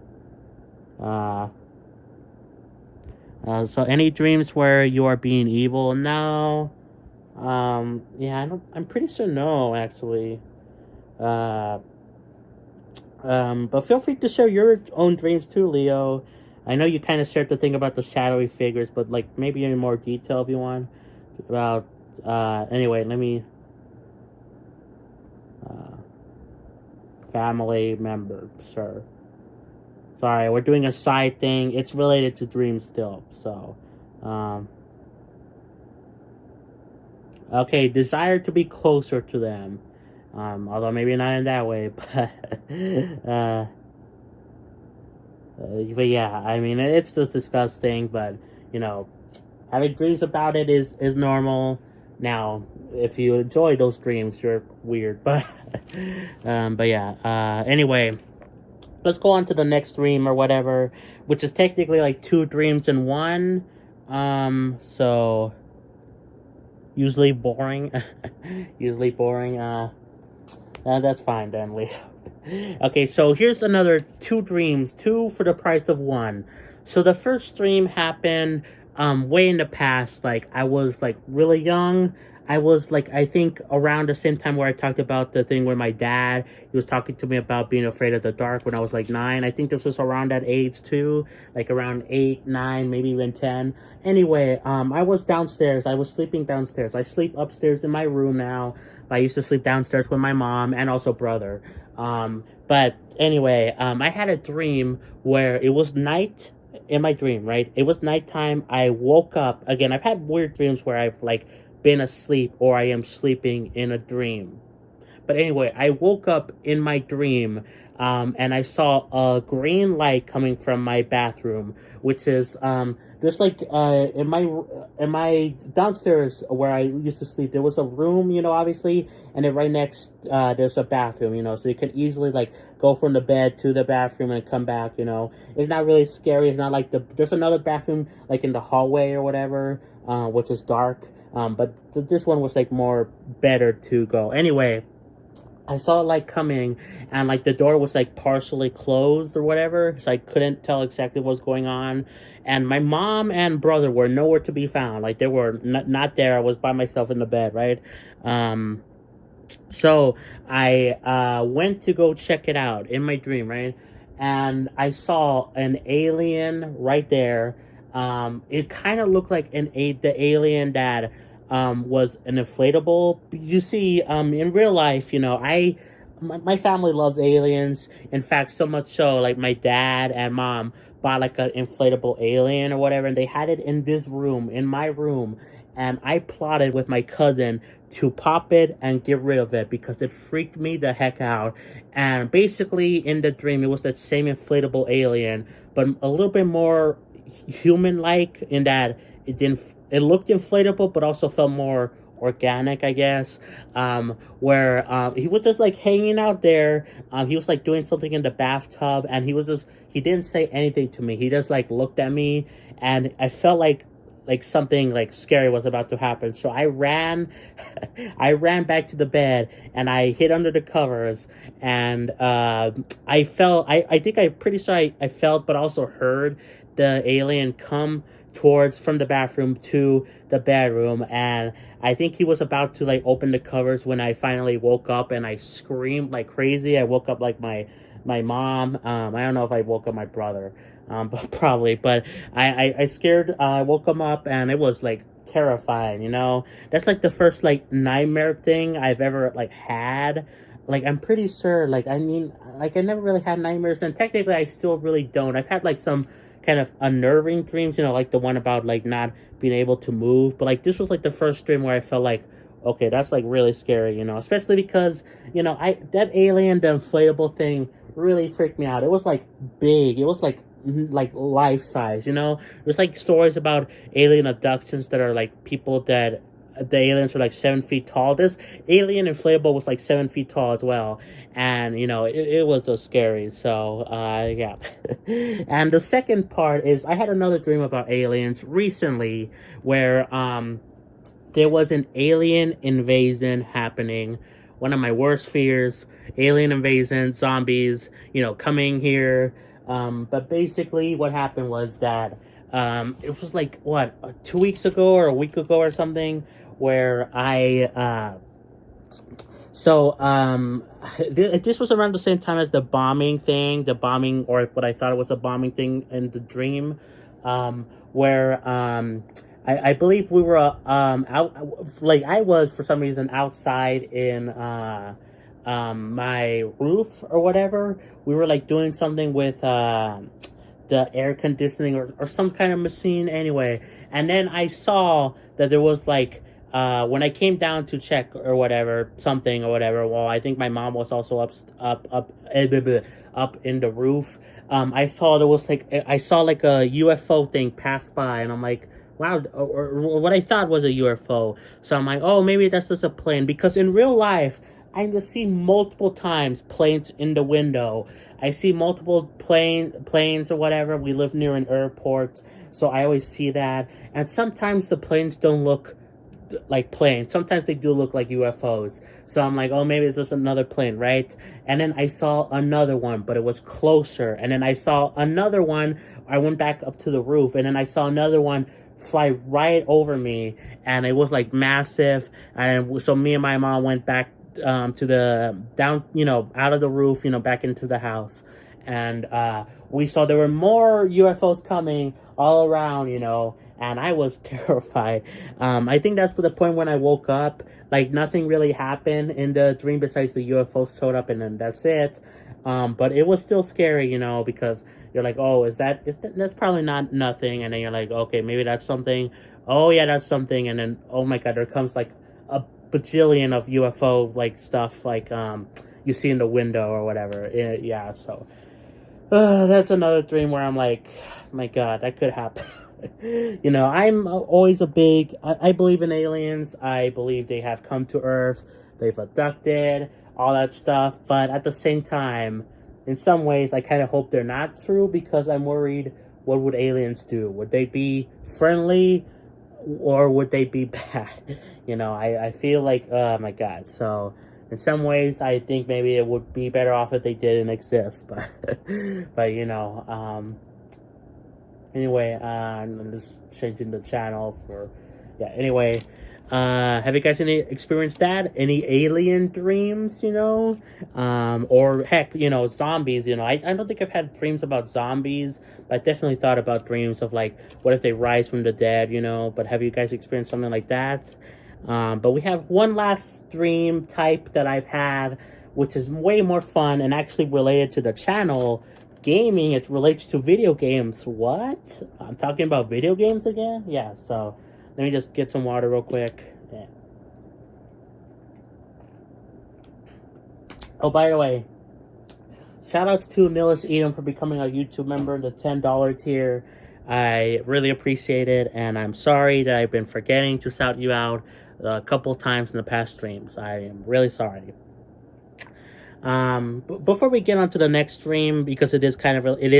So any dreams where you are being evil? No. Yeah, I'm pretty sure no, actually. But feel free to share your own dreams too, Leo. I know you kind of shared the thing about the shadowy figures, but like maybe in more detail if you want. About, anyway, let me, family member, sure. Sorry, we're doing a side thing. It's related to dreams still, so, okay, desire to be closer to them. Although maybe not in that way, but yeah, I mean, it's just disgusting, but, you know, having dreams about it is normal. Now, if you enjoy those dreams, you're weird, but yeah, anyway, let's go on to the next dream or whatever, which is technically like 2 dreams in one, so, usually boring, that's fine then, Leo. Okay, so here's another 2 dreams, 2 for the price of 1. So the first dream happened way in the past. Like I was like really young. I was like, I think around the same time where I talked about the thing where my dad, he was talking to me about being afraid of the dark when I was like 9. I think this was around that age too, like around 8, 9, maybe even 10. Anyway, I was downstairs. I was sleeping downstairs. I sleep upstairs in my room now. I used to sleep downstairs with my mom and also brother. But anyway, I had a dream where it was night in my dream, right? It was nighttime. I woke up again. I've had weird dreams where I've like been asleep or I am sleeping in a dream. But anyway, I woke up in my dream, and I saw a green light coming from my bathroom, which is just like in my downstairs where I used to sleep. There was a room, obviously, and then right next there's a bathroom, so you can easily like go from the bed to the bathroom and come back. It's not really scary. It's not like there's another bathroom like in the hallway or whatever, which is dark. But this one was like more better to go. Anyway, I saw like coming, and like the door was like partially closed or whatever, so I couldn't tell exactly what was going on. And my mom and brother were nowhere to be found. Like they were not there. I was by myself in the bed, right? So I went to go check it out in my dream, right? And I saw an alien right there. It kind of looked like the alien that was an inflatable. You see, in real life, my family loves aliens. In fact, so much so, like my dad and mom bought like an inflatable alien or whatever, and they had it in this room, in my room, and I plotted with my cousin to pop it and get rid of it because it freaked me the heck out. And basically, in the dream, it was that same inflatable alien, but a little bit more human-like in that it looked inflatable, but also felt more organic, I guess. Where he was just like hanging out there. He was like doing something in the bathtub, and he didn't say anything to me. He just like looked at me, and I felt like something like scary was about to happen. So I ran, I ran back to the bed, and I hid under the covers, and I felt, I think I'm pretty sure I felt, but also heard the alien come from the bathroom to the bedroom, and I think he was about to like open the covers when I finally woke up, and I screamed like crazy. I woke up like my mom. I don't know if I woke up my brother, but probably. But I scared. I woke him up, and it was like terrifying. That's like the first like nightmare thing I've ever like had. Like I'm pretty sure. Like I mean, like I never really had nightmares, and technically I still really don't. I've had like some kind of unnerving dreams, like the one about like not being able to move, but like this was like the first dream where I felt like, okay, that's like really scary, especially because that alien, the inflatable thing, really freaked me out. It was like big. It was like life size. There's like stories about alien abductions that are like people that the aliens were like 7 feet tall. This alien inflatable was like 7 feet tall as well, and it was so scary. So yeah. And the second part is I had another dream about aliens recently where there was an alien invasion happening. One of my worst fears: alien invasion, zombies, coming here. But basically what happened was that it was like 2 weeks ago or a week ago or something, where this was around the same time as the bombing, or what I thought it was a bombing thing in the dream, where I believe we were out, like I was for some reason outside in my roof or whatever. We were like doing something with the air conditioning or some kind of machine anyway, and then I saw that there was like when I came down to check or whatever, well, I think my mom was also up in the roof. I saw like a UFO thing pass by, and I'm like, wow, or what I thought was a UFO. So I'm like, oh, maybe that's just a plane, because in real life I just see multiple times planes in the window. I see multiple planes or whatever. We live near an airport, so I always see that. And sometimes the planes don't look like planes. Sometimes they do look like UFOs. So I'm like, oh, maybe it's just another plane, right? And then I saw another one, but it was closer. And then I saw another one. I went back up to the roof, and then I saw another one fly right over me, and it was like massive. And so me and my mom went back to the down, out of the roof, back into the house, and we saw there were more UFOs coming all around, and I was terrified. I think that's the point when I woke up. Like, nothing really happened in the dream besides the UFOs showed up, and then that's it. But it was still scary, because you're like, oh, that's probably not nothing, and then you're like, okay, maybe that's something. Oh yeah, that's something, and then oh my god, there comes like a bajillion of UFO like stuff like you see in the window or whatever. Yeah, so that's another dream where I'm like, my god, that could happen. I'm always I believe in aliens. I believe they have come to Earth, they've abducted, all that stuff. But at the same time, in some ways, I kind of hope they're not true, because I'm worried, what would aliens do? Would they be friendly, or would they be bad? I feel like, oh my god. So in some ways, I think maybe it would be better off if they didn't exist. But, anyway, I'm just changing the channel for, yeah, anyway. Have you guys experienced that? Any alien dreams, or heck, zombies, I don't think I've had dreams about zombies, but I definitely thought about dreams of like, what if they rise from the dead, but have you guys experienced something like that? But we have one last dream type that I've had, which is way more fun and actually related to the channel. Gaming, it relates to video games. What? I'm talking about video games again? Yeah, so let me just get some water real quick. Yeah. Oh, by the way, shout out to Nilis Edom for becoming a YouTube member in the $10 tier. I really appreciate it, and I'm sorry that I've been forgetting to shout you out a couple times in the past streams. I am really sorry. Before we get on to the next stream, because it is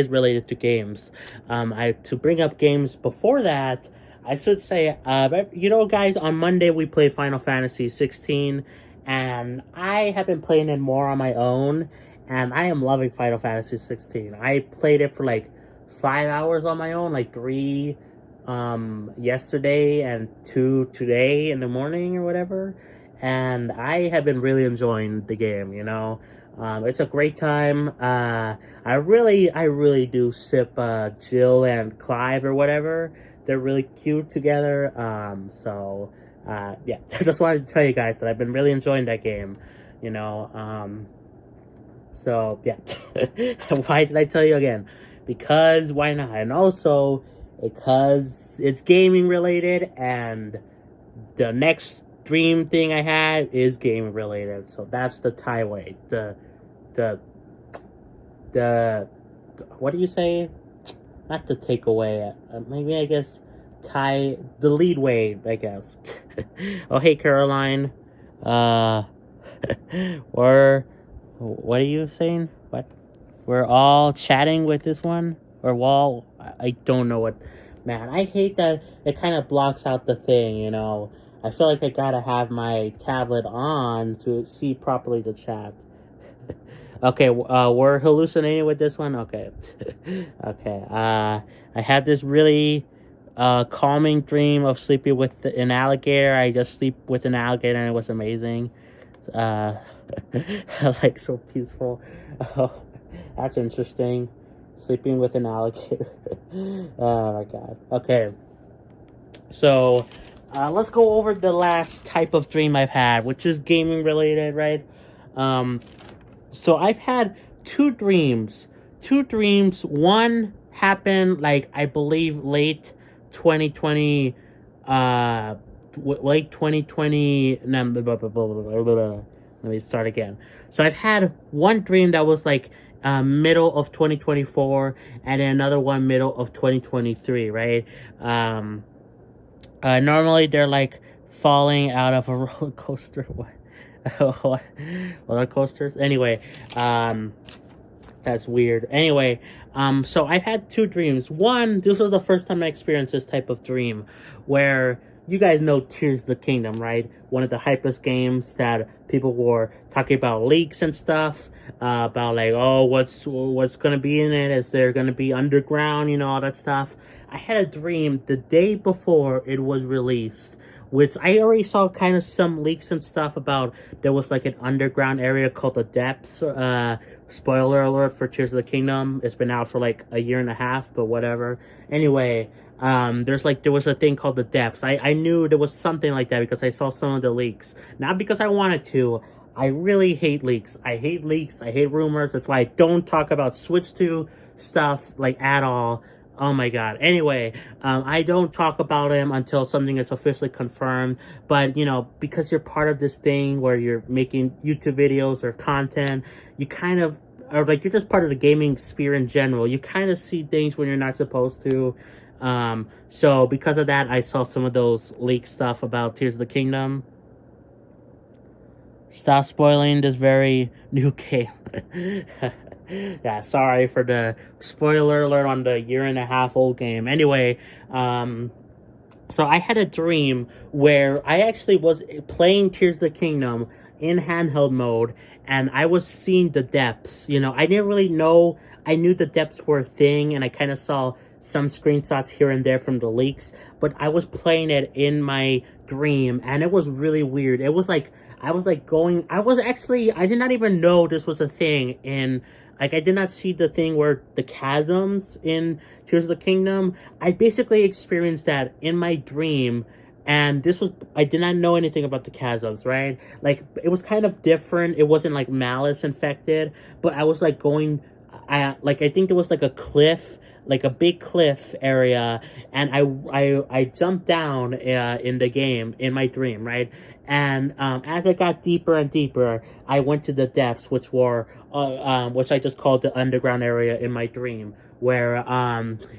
related to games, to bring up games before that, I should say, guys, on Monday we played Final Fantasy 16, and I have been playing it more on my own, and I am loving Final Fantasy 16. I played it for like 5 hours on my own, like 3 yesterday and 2 today in the morning or whatever, and I have been really enjoying the game, it's a great time. I really do sip Jill and Clive or whatever. They're really cute together. Yeah, I just wanted to tell you guys that I've been really enjoying that game, so yeah. Why did I tell you again? Because why not? And also because it's gaming related, and the next dream thing I had is game related, so that's the tie-way. The what do you say? Not the takeaway. Maybe I guess the lead way, I guess. Oh hey Caroline, what are you saying? What? We're all chatting with this one, or wall? I don't know what. Man, I hate that it kind of blocks out the thing. I feel like I gotta have my tablet on to see properly the chat. Okay, we're hallucinating with this one? Okay. Okay, I had this really calming dream of sleeping with an alligator. I just sleep with an alligator and it was amazing. Like, so peaceful. Oh, that's interesting. Sleeping with an alligator. Oh my god. Okay. So, let's go over the last type of dream I've had, which is gaming related, right? So I've had two dreams. One happened, like, I believe late 2020, late 2020, let me start again. So I've had one dream that was like middle of 2024, and then another one middle of 2023, right? Normally they're like falling out of a roller coaster. What? Roller coasters? Anyway, that's weird. Anyway, so I've had two dreams. One, this was the first time I experienced this type of dream, where you guys know Tears of the Kingdom, right? One of the hypest games that people were talking about leaks and stuff, about like, oh, what's gonna be in it? Is there gonna be underground, all that stuff? I had a dream the day before it was released, which I already saw kind of some leaks and stuff about. There was like an underground area called the Depths. Spoiler alert for Tears of the Kingdom. It's been out for like a year and a half, but whatever. Anyway, there was a thing called the Depths. I knew there was something like that because I saw some of the leaks. Not because I wanted to. I really hate leaks. I hate leaks. I hate rumors. That's why I don't talk about Switch 2 stuff like at all. Oh my god. Anyway, I don't talk about him until something is officially confirmed. But, you know, because you're part of this thing where you're making YouTube videos or content, you kind of, or like you're just part of the gaming sphere in general. You kind of see things when you're not supposed to. So because of that, I saw some of those leaked stuff about Tears of the Kingdom. Stop spoiling this very new game. Yeah, sorry for the spoiler alert on the year-and-a-half-old game. Anyway, so I had a dream where I actually was playing Tears of the Kingdom in handheld mode, and I was seeing the depths. You know, I didn't really know. I knew the depths were a thing, and I kind of saw some screenshots here and there from the leaks, but I was playing it in my dream, and it was really weird. It was like, I did not even know this was a thing in, like, I did not see the thing where the chasms in Tears of the Kingdom. I basically experienced that in my dream, and I did not know anything about the chasms, right? Like, it was kind of different. It wasn't, like, malice infected, but I was, like, I think it was, like, a cliff, like a big cliff area, and I jumped down in the game, in my dream, right? And as I got deeper and deeper, I went to the depths, which I just called the underground area in my dream, where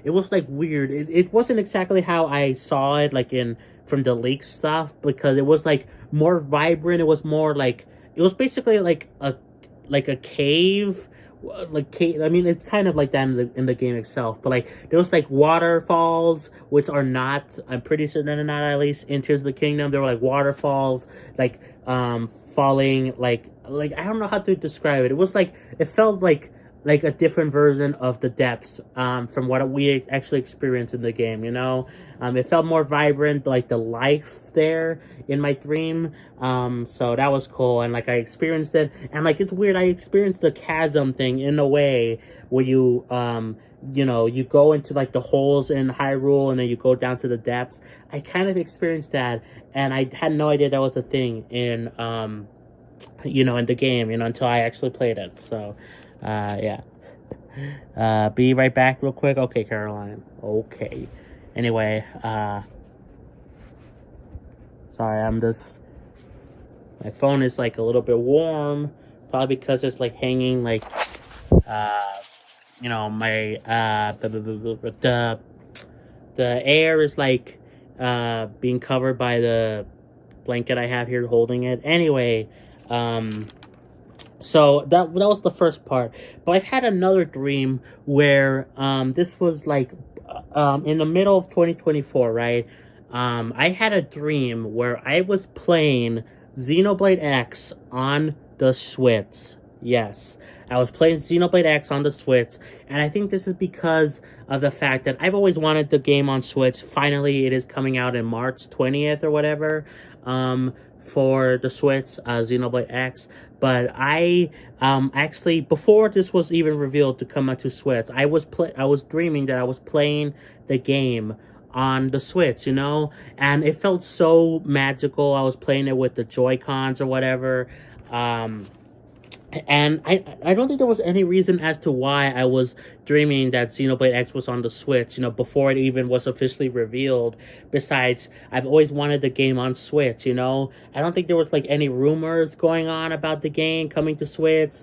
it was like weird. It wasn't exactly how I saw it, like from the leak stuff, because it was like more vibrant. It was more like, it was basically like a cave. I mean, it's kind of like that in the game itself, but like there was like waterfalls, which are not, I'm pretty sure they're not, at least in Tears of the Kingdom. There were like waterfalls, like falling, like I don't know how to describe it. It was like, it felt like a different version of the depths from what we actually experienced in the game, you know? It felt more vibrant, like the life there in my dream. So that was cool, and like I experienced it, and like it's weird, I experienced the chasm thing in a way where you you go into like the holes in Hyrule and then you go down to the depths. I kind of experienced that, and I had no idea that was a thing in in the game, until I actually played it. So yeah. Be right back real quick. Okay, Caroline. Okay. Anyway, sorry, my phone is like a little bit warm, probably because it's like hanging like, my, the air is like, being covered by the blanket I have here holding it. Anyway, so that was the first part. But I've had another dream where this was like in the middle of 2024, right? I had a dream where I was playing Xenoblade X on the Switch. Yes, I was playing Xenoblade X on the Switch, and I think this is because of the fact that I've always wanted the game on Switch. Finally, it is coming out in March 20th or whatever. For the Switch, Xenoblade X. But I actually, before this was even revealed to come out to Switch, I was dreaming that I was playing the game on the Switch, and it felt so magical. I was playing it with the Joy-Cons or whatever. And I don't think there was any reason as to why I was dreaming that Xenoblade X was on the Switch, before it even was officially revealed. Besides, I've always wanted the game on Switch, I don't think there was, like, any rumors going on about the game coming to Switch.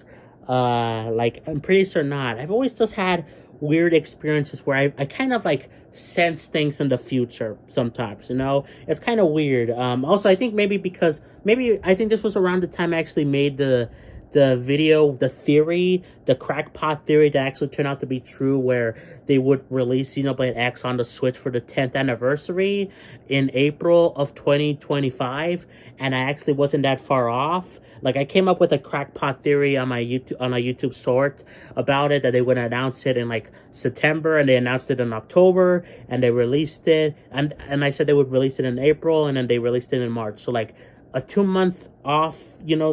I'm pretty sure not. I've always just had weird experiences where I kind of, like, sense things in the future sometimes, It's kind of weird. Also, I think I think this was around the time I actually made the video, the theory, the crackpot theory that actually turned out to be true, where they would release Xenoblade X on the Switch for the 10th anniversary in April of 2025, and I actually wasn't that far off. like I came up with a crackpot theory on my YouTube short about it, that they would announce it in like September, and they announced it in October, and they released it, and I said they would release it in April, and then they released it in March. So like a 2 month off,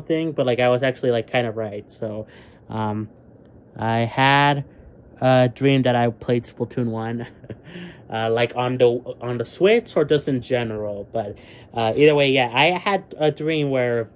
thing, but like I was actually like kind of right. So I had a dream that I played Splatoon 1 like on the Switch, or just in general. But either way, yeah, I had a dream where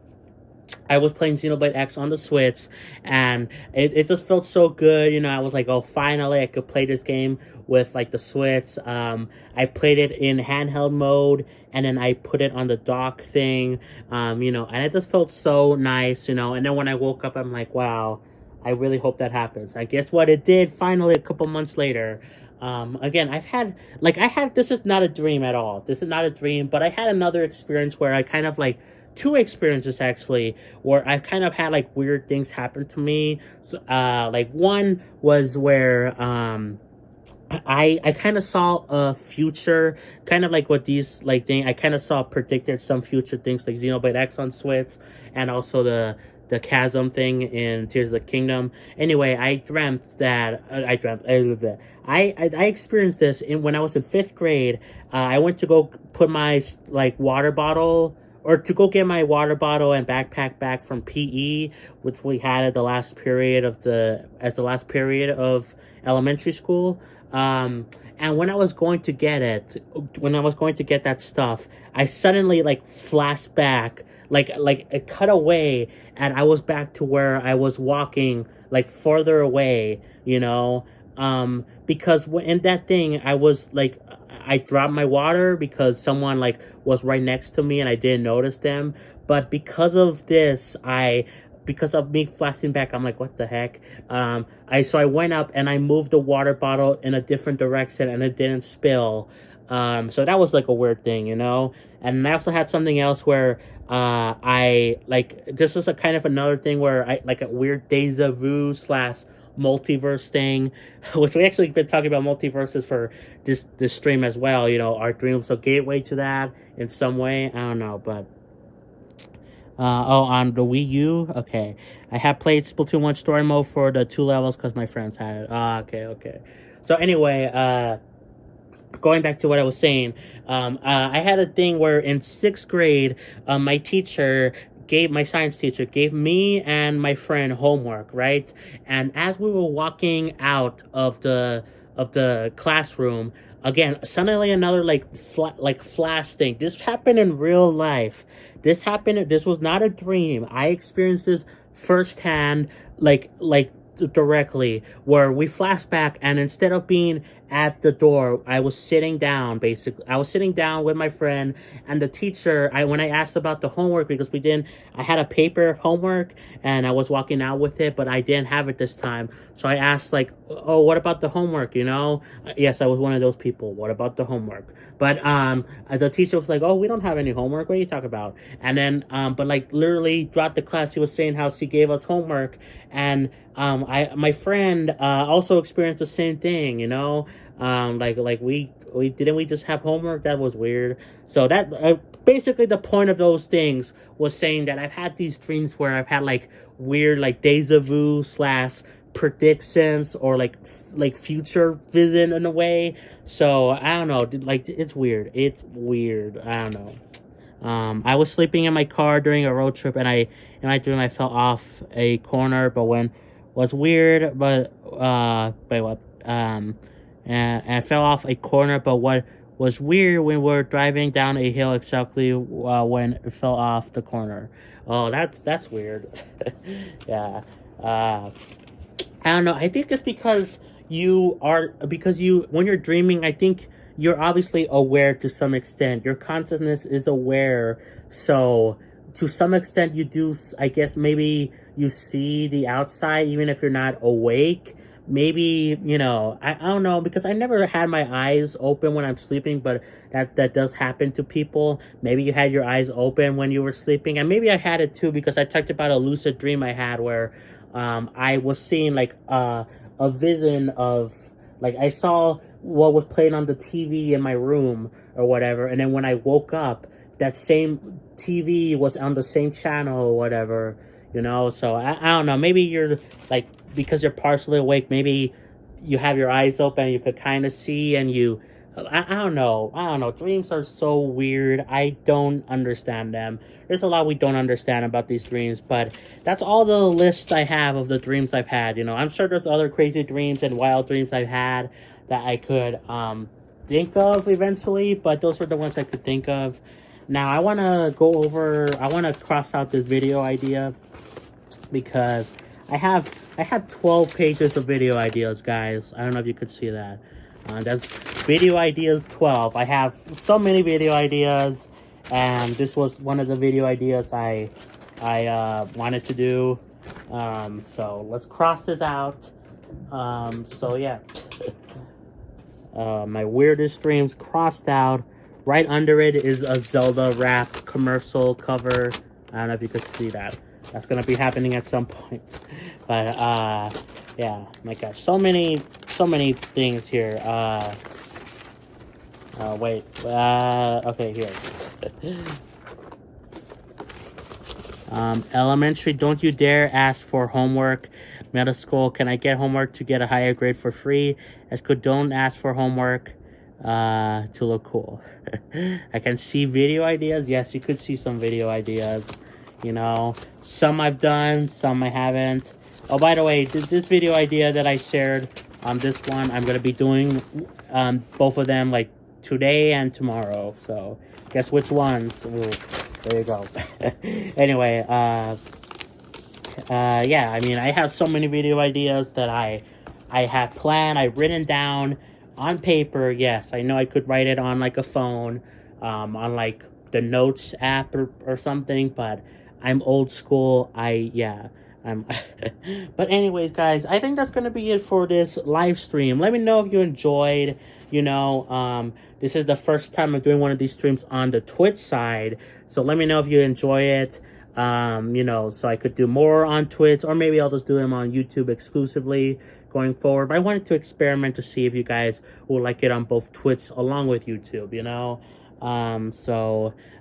I was playing Xenoblade X on the Switch, and it just felt so good. I was like, oh, finally I could play this game with like the Switch. I played it in handheld mode, and then I put it on the dock thing, and it just felt so nice, and then when I woke up, I'm like, wow, I really hope that happens. I guess what it did finally a couple months later. Again, this is not a dream at all. This is not a dream, but I had another experience where I kind of like, two experiences actually, where I've kind of had like weird things happen to me. So, like one was where, I kind of saw a future, kind of like what these like thing. I kind of saw predicted some future things like Xenoblade X on Switch, and also the chasm thing in Tears of the Kingdom. Anyway, I dreamt that I experienced this when I was in 5th grade. I went to go put my like water bottle, or to go get my water bottle and backpack back from PE, which we had at the last period of the last period of elementary school. And when I was going to get that stuff, I suddenly like flashed back, like it cut away, and I was back to where I was walking, like farther away, because in that thing, I was like, I dropped my water because someone like was right next to me and I didn't notice them. But because of this, because of me flashing back, I'm like, what the heck? So I went up and I moved the water bottle in a different direction, and it didn't spill. So that was like a weird thing, And I also had something else where this was a kind of another thing where I like a weird deja vu / multiverse thing, which we actually been talking about multiverses for this stream as well. Our dreams are gateway to that in some way. I don't know, but on the Wii U, okay, I have played Splatoon 1 story mode for the 2 levels because my friends had it. Okay. So anyway, going back to what I was saying, I had a thing where in 6th grade, my science teacher gave me and my friend homework, right? And as we were walking out of the classroom, again, suddenly another flash thing. This happened in real life. This was not a dream. I experienced this firsthand, directly, where we flashed back, and instead of being at the door, I was sitting down, basically. I was sitting down with my friend, and the teacher, when I asked about the homework, because I had a paper homework, and I was walking out with it, but I didn't have it this time. So I asked, oh, what about the homework, Yes, I was one of those people. What about the homework? But the teacher was like, oh, we don't have any homework. What are you talking about? And then, but literally throughout the class, he was saying how she gave us homework, and my friend also experienced the same thing, we just have homework? That was weird. So that basically the point of those things was saying that I've had these dreams where I've had weird deja vu / predictions, or future vision in a way. So I don't know, it's weird. I don't know. I was sleeping in my car during a road trip, and in my dream I fell off a corner, but was weird, and I fell off a corner, but what was weird, when we were driving down a hill exactly when it fell off the corner. Oh, that's weird. Yeah. I don't know. I think it's because when you're dreaming, I think you're obviously aware to some extent. Your consciousness is aware. So to some extent you do, I guess, maybe you see the outside even if you're not awake. Maybe, I don't know, because I never had my eyes open when I'm sleeping, but that does happen to people. Maybe you had your eyes open when you were sleeping, and maybe I had it too, because I talked about a lucid dream I had where I was seeing a vision of, I saw what was playing on the TV in my room or whatever, and then when I woke up, that same TV was on the same channel or whatever, you know. So I don't know, maybe you're like, because you're partially awake, maybe you have your eyes open, you could kind of see, and I don't know. Dreams are so weird. I don't understand them. There's a lot we don't understand about these dreams, but that's all the list I have of the dreams I've had. You know, I'm sure there's other crazy dreams and wild dreams I've had that I could think of eventually, but those are the ones I could think of. Now I want to cross out this video idea because I have 12 pages of video ideas, guys. I don't know if you could see that. That's video ideas 12. I have so many video ideas, and this was one of the video ideas I wanted to do. So let's cross this out. So yeah. My weirdest dreams crossed out. Right under it is a Zelda rap commercial cover. I don't know if you could see that. That's gonna be happening at some point. But yeah, my gosh, so many things here. Wait. Okay, here. Elementary, don't you dare ask for homework. Middle school, can I get homework to get a higher grade for free? As could, don't ask for homework to look cool. I can see video ideas. Yes, you could see some video ideas. You know, some I've done, some I haven't. Oh, by the way, this video idea that I shared on this one, I'm going to be doing both of them like today and tomorrow. So guess which ones? Ooh, there you go. Anyway, yeah, I mean, I have so many video ideas that I have planned, I've written down on paper. Yes, I know I could write it on like a phone, on like the notes app or something, but I'm old school. But anyways, guys, I think that's gonna be it for this live stream. Let me know if you enjoyed. You know, this is the first time I'm doing one of these streams on the Twitch side, so let me know if you enjoy it. You know, so I could do more on Twitch, or maybe I'll just do them on YouTube exclusively going forward. But I wanted to experiment to see if you guys will like it on both Twitch along with YouTube, you know.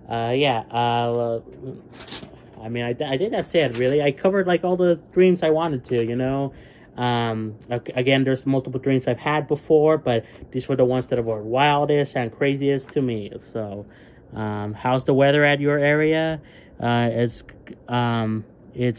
Yeah, I mean, I think that's it, really. I covered, like, all the dreams I wanted to, you know. Again, there's multiple dreams I've had before, but these were the ones that were wildest and craziest to me. So, how's the weather at your area? It's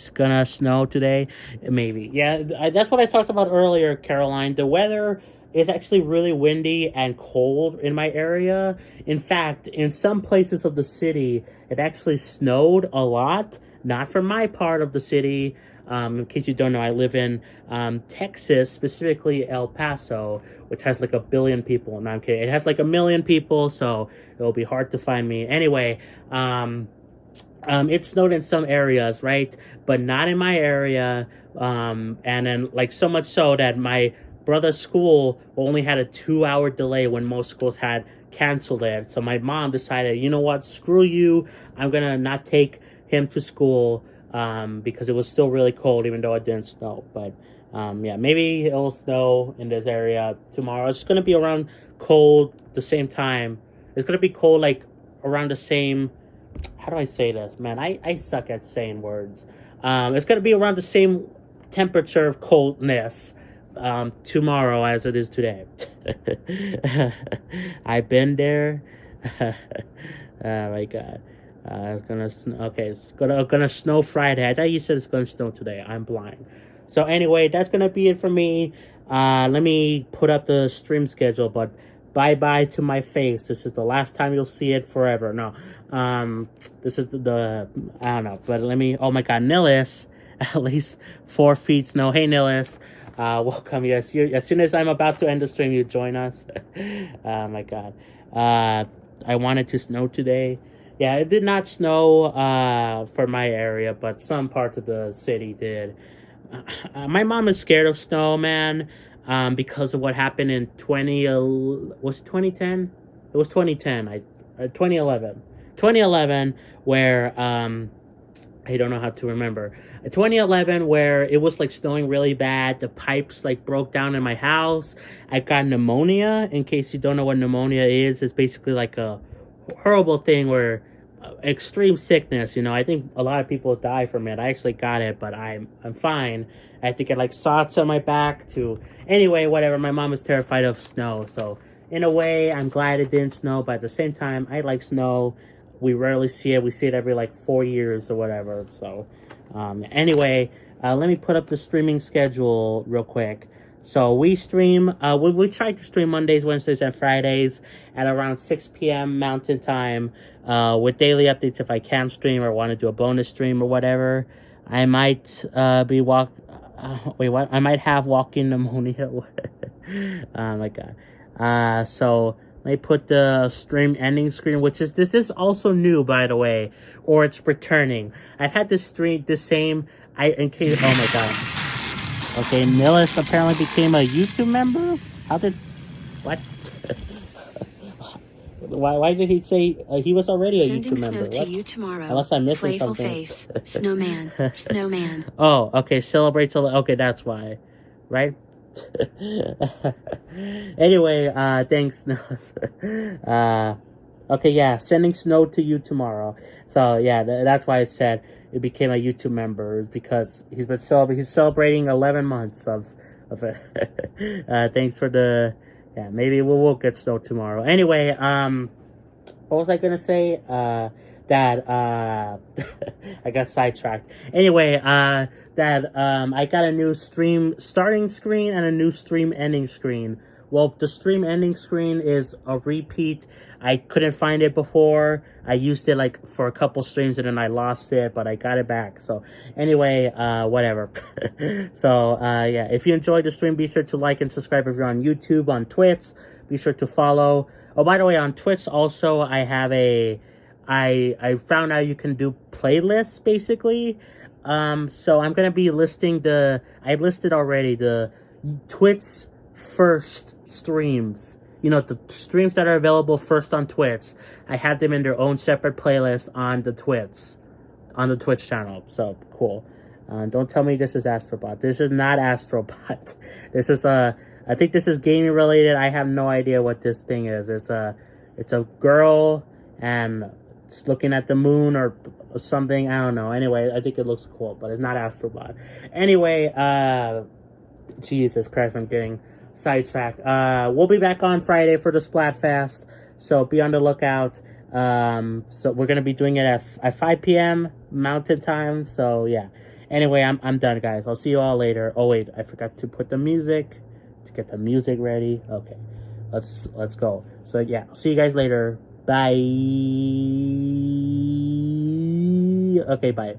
gonna snow today, maybe. Yeah, that's what I talked about earlier, Caroline. The weather is actually really windy and cold in my area. In fact, in some places of the city, it actually snowed a lot. Not from my part of the city. In case you don't know, I live in Texas, specifically El Paso, which has like 1 billion people. No, I'm kidding. It has like 1 million people, so it'll be hard to find me. Anyway, it snowed in some areas, right? But not in my area. And then, like, so much so that my brother's school only had a 2-hour delay when most schools had canceled it. So my mom decided, you know what, screw you. I'm gonna not take him to school because it was still really cold, even though it didn't snow. But yeah, maybe it'll snow in this area tomorrow. It's gonna be around cold the same time. It's gonna be cold like around the same. How do I say this, man? I suck at saying words. It's gonna be around the same temperature of coldness tomorrow as it is today. I've been there. Oh my god. It's gonna snow. Okay, it's gonna snow Friday. I thought you said it's gonna snow today. I'm blind. So anyway, that's gonna be it for me. Let me put up the stream schedule, but bye-bye to my face. This is the last time you'll see it forever. No. This is the I don't know, but let me. Oh my god, Nillis. At least 4 feet snow. Hey Nillis. Welcome. Yes, as soon as I'm about to end the stream, you join us. Oh my god. I wanted to snow today. Yeah, it did not snow for my area, but some parts of the city did. My mom is scared of snow, man, because of what happened in 2010? It was 2010. 2011, where I don't know how to remember. 2011, where it was like snowing really bad. The pipes like broke down in my house. I got pneumonia. In case you don't know what pneumonia is, it's basically like a horrible thing where extreme sickness. I think a lot of people die from it. I actually got it, but I'm fine. I have to get like sots on my back to. Anyway, whatever. My mom is terrified of snow, so in a way, I'm glad it didn't snow. But at the same time, I like snow. We rarely see it. We see it every like 4 years or whatever. So, anyway, let me put up the streaming schedule real quick. So we stream, we try to stream Mondays, Wednesdays, and Fridays at around 6 p.m. Mountain Time, with daily updates if I can stream or want to do a bonus stream or whatever. I might, be I might have walking pneumonia. Oh my god. So let me put the stream ending screen, this is also new, by the way, or it's returning. I've had this stream, oh my god. Okay, Millis apparently became a YouTube member? What? Why did he say he was already a YouTube member? Sending snow to you tomorrow. Unless I'm missing Playful something. face. Snowman. Snowman. Oh, okay, celebrates okay, that's why. Right? Anyway, thanks. Okay, yeah, sending snow to you tomorrow. So, yeah, that's why it said it became a YouTube member, is because he's celebrating 11 months of it. Thanks for yeah, maybe we'll get snow tomorrow. Anyway, what was I gonna say? That I got sidetracked. Anyway, that I got a new stream starting screen and a new stream ending screen. Well, the stream ending screen is a repeat. I couldn't find it before. I used it like for a couple streams and then I lost it, but I got it back. So anyway, whatever. So yeah, if you enjoyed the stream, be sure to like and subscribe if you're on YouTube, on Twitch. Be sure to follow. Oh, by the way, on Twitch also, I have I found out you can do playlists basically. So I'm gonna be listing I listed already the Twitch first streams. The streams that are available first on Twitch. I have them in their own separate playlist on the Twitch channel. So cool. Don't tell me this is Astrobot. This is not Astrobot. This is I think this is gaming related. I have no idea what this thing is. It's a girl and it's looking at the moon or something. I don't know. Anyway, I think it looks cool, but it's not Astrobot. Anyway, Jesus Christ, I'm getting sidetracked. We'll be back on Friday for the Splatfest, so be on the lookout. So we're gonna be doing it at 5 p.m. Mountain Time. So yeah. Anyway, I'm done, guys. I'll see you all later. Oh wait, I forgot to put the music to get the music ready. Okay, let's go. So yeah, I'll see you guys later. Bye. Okay, bye.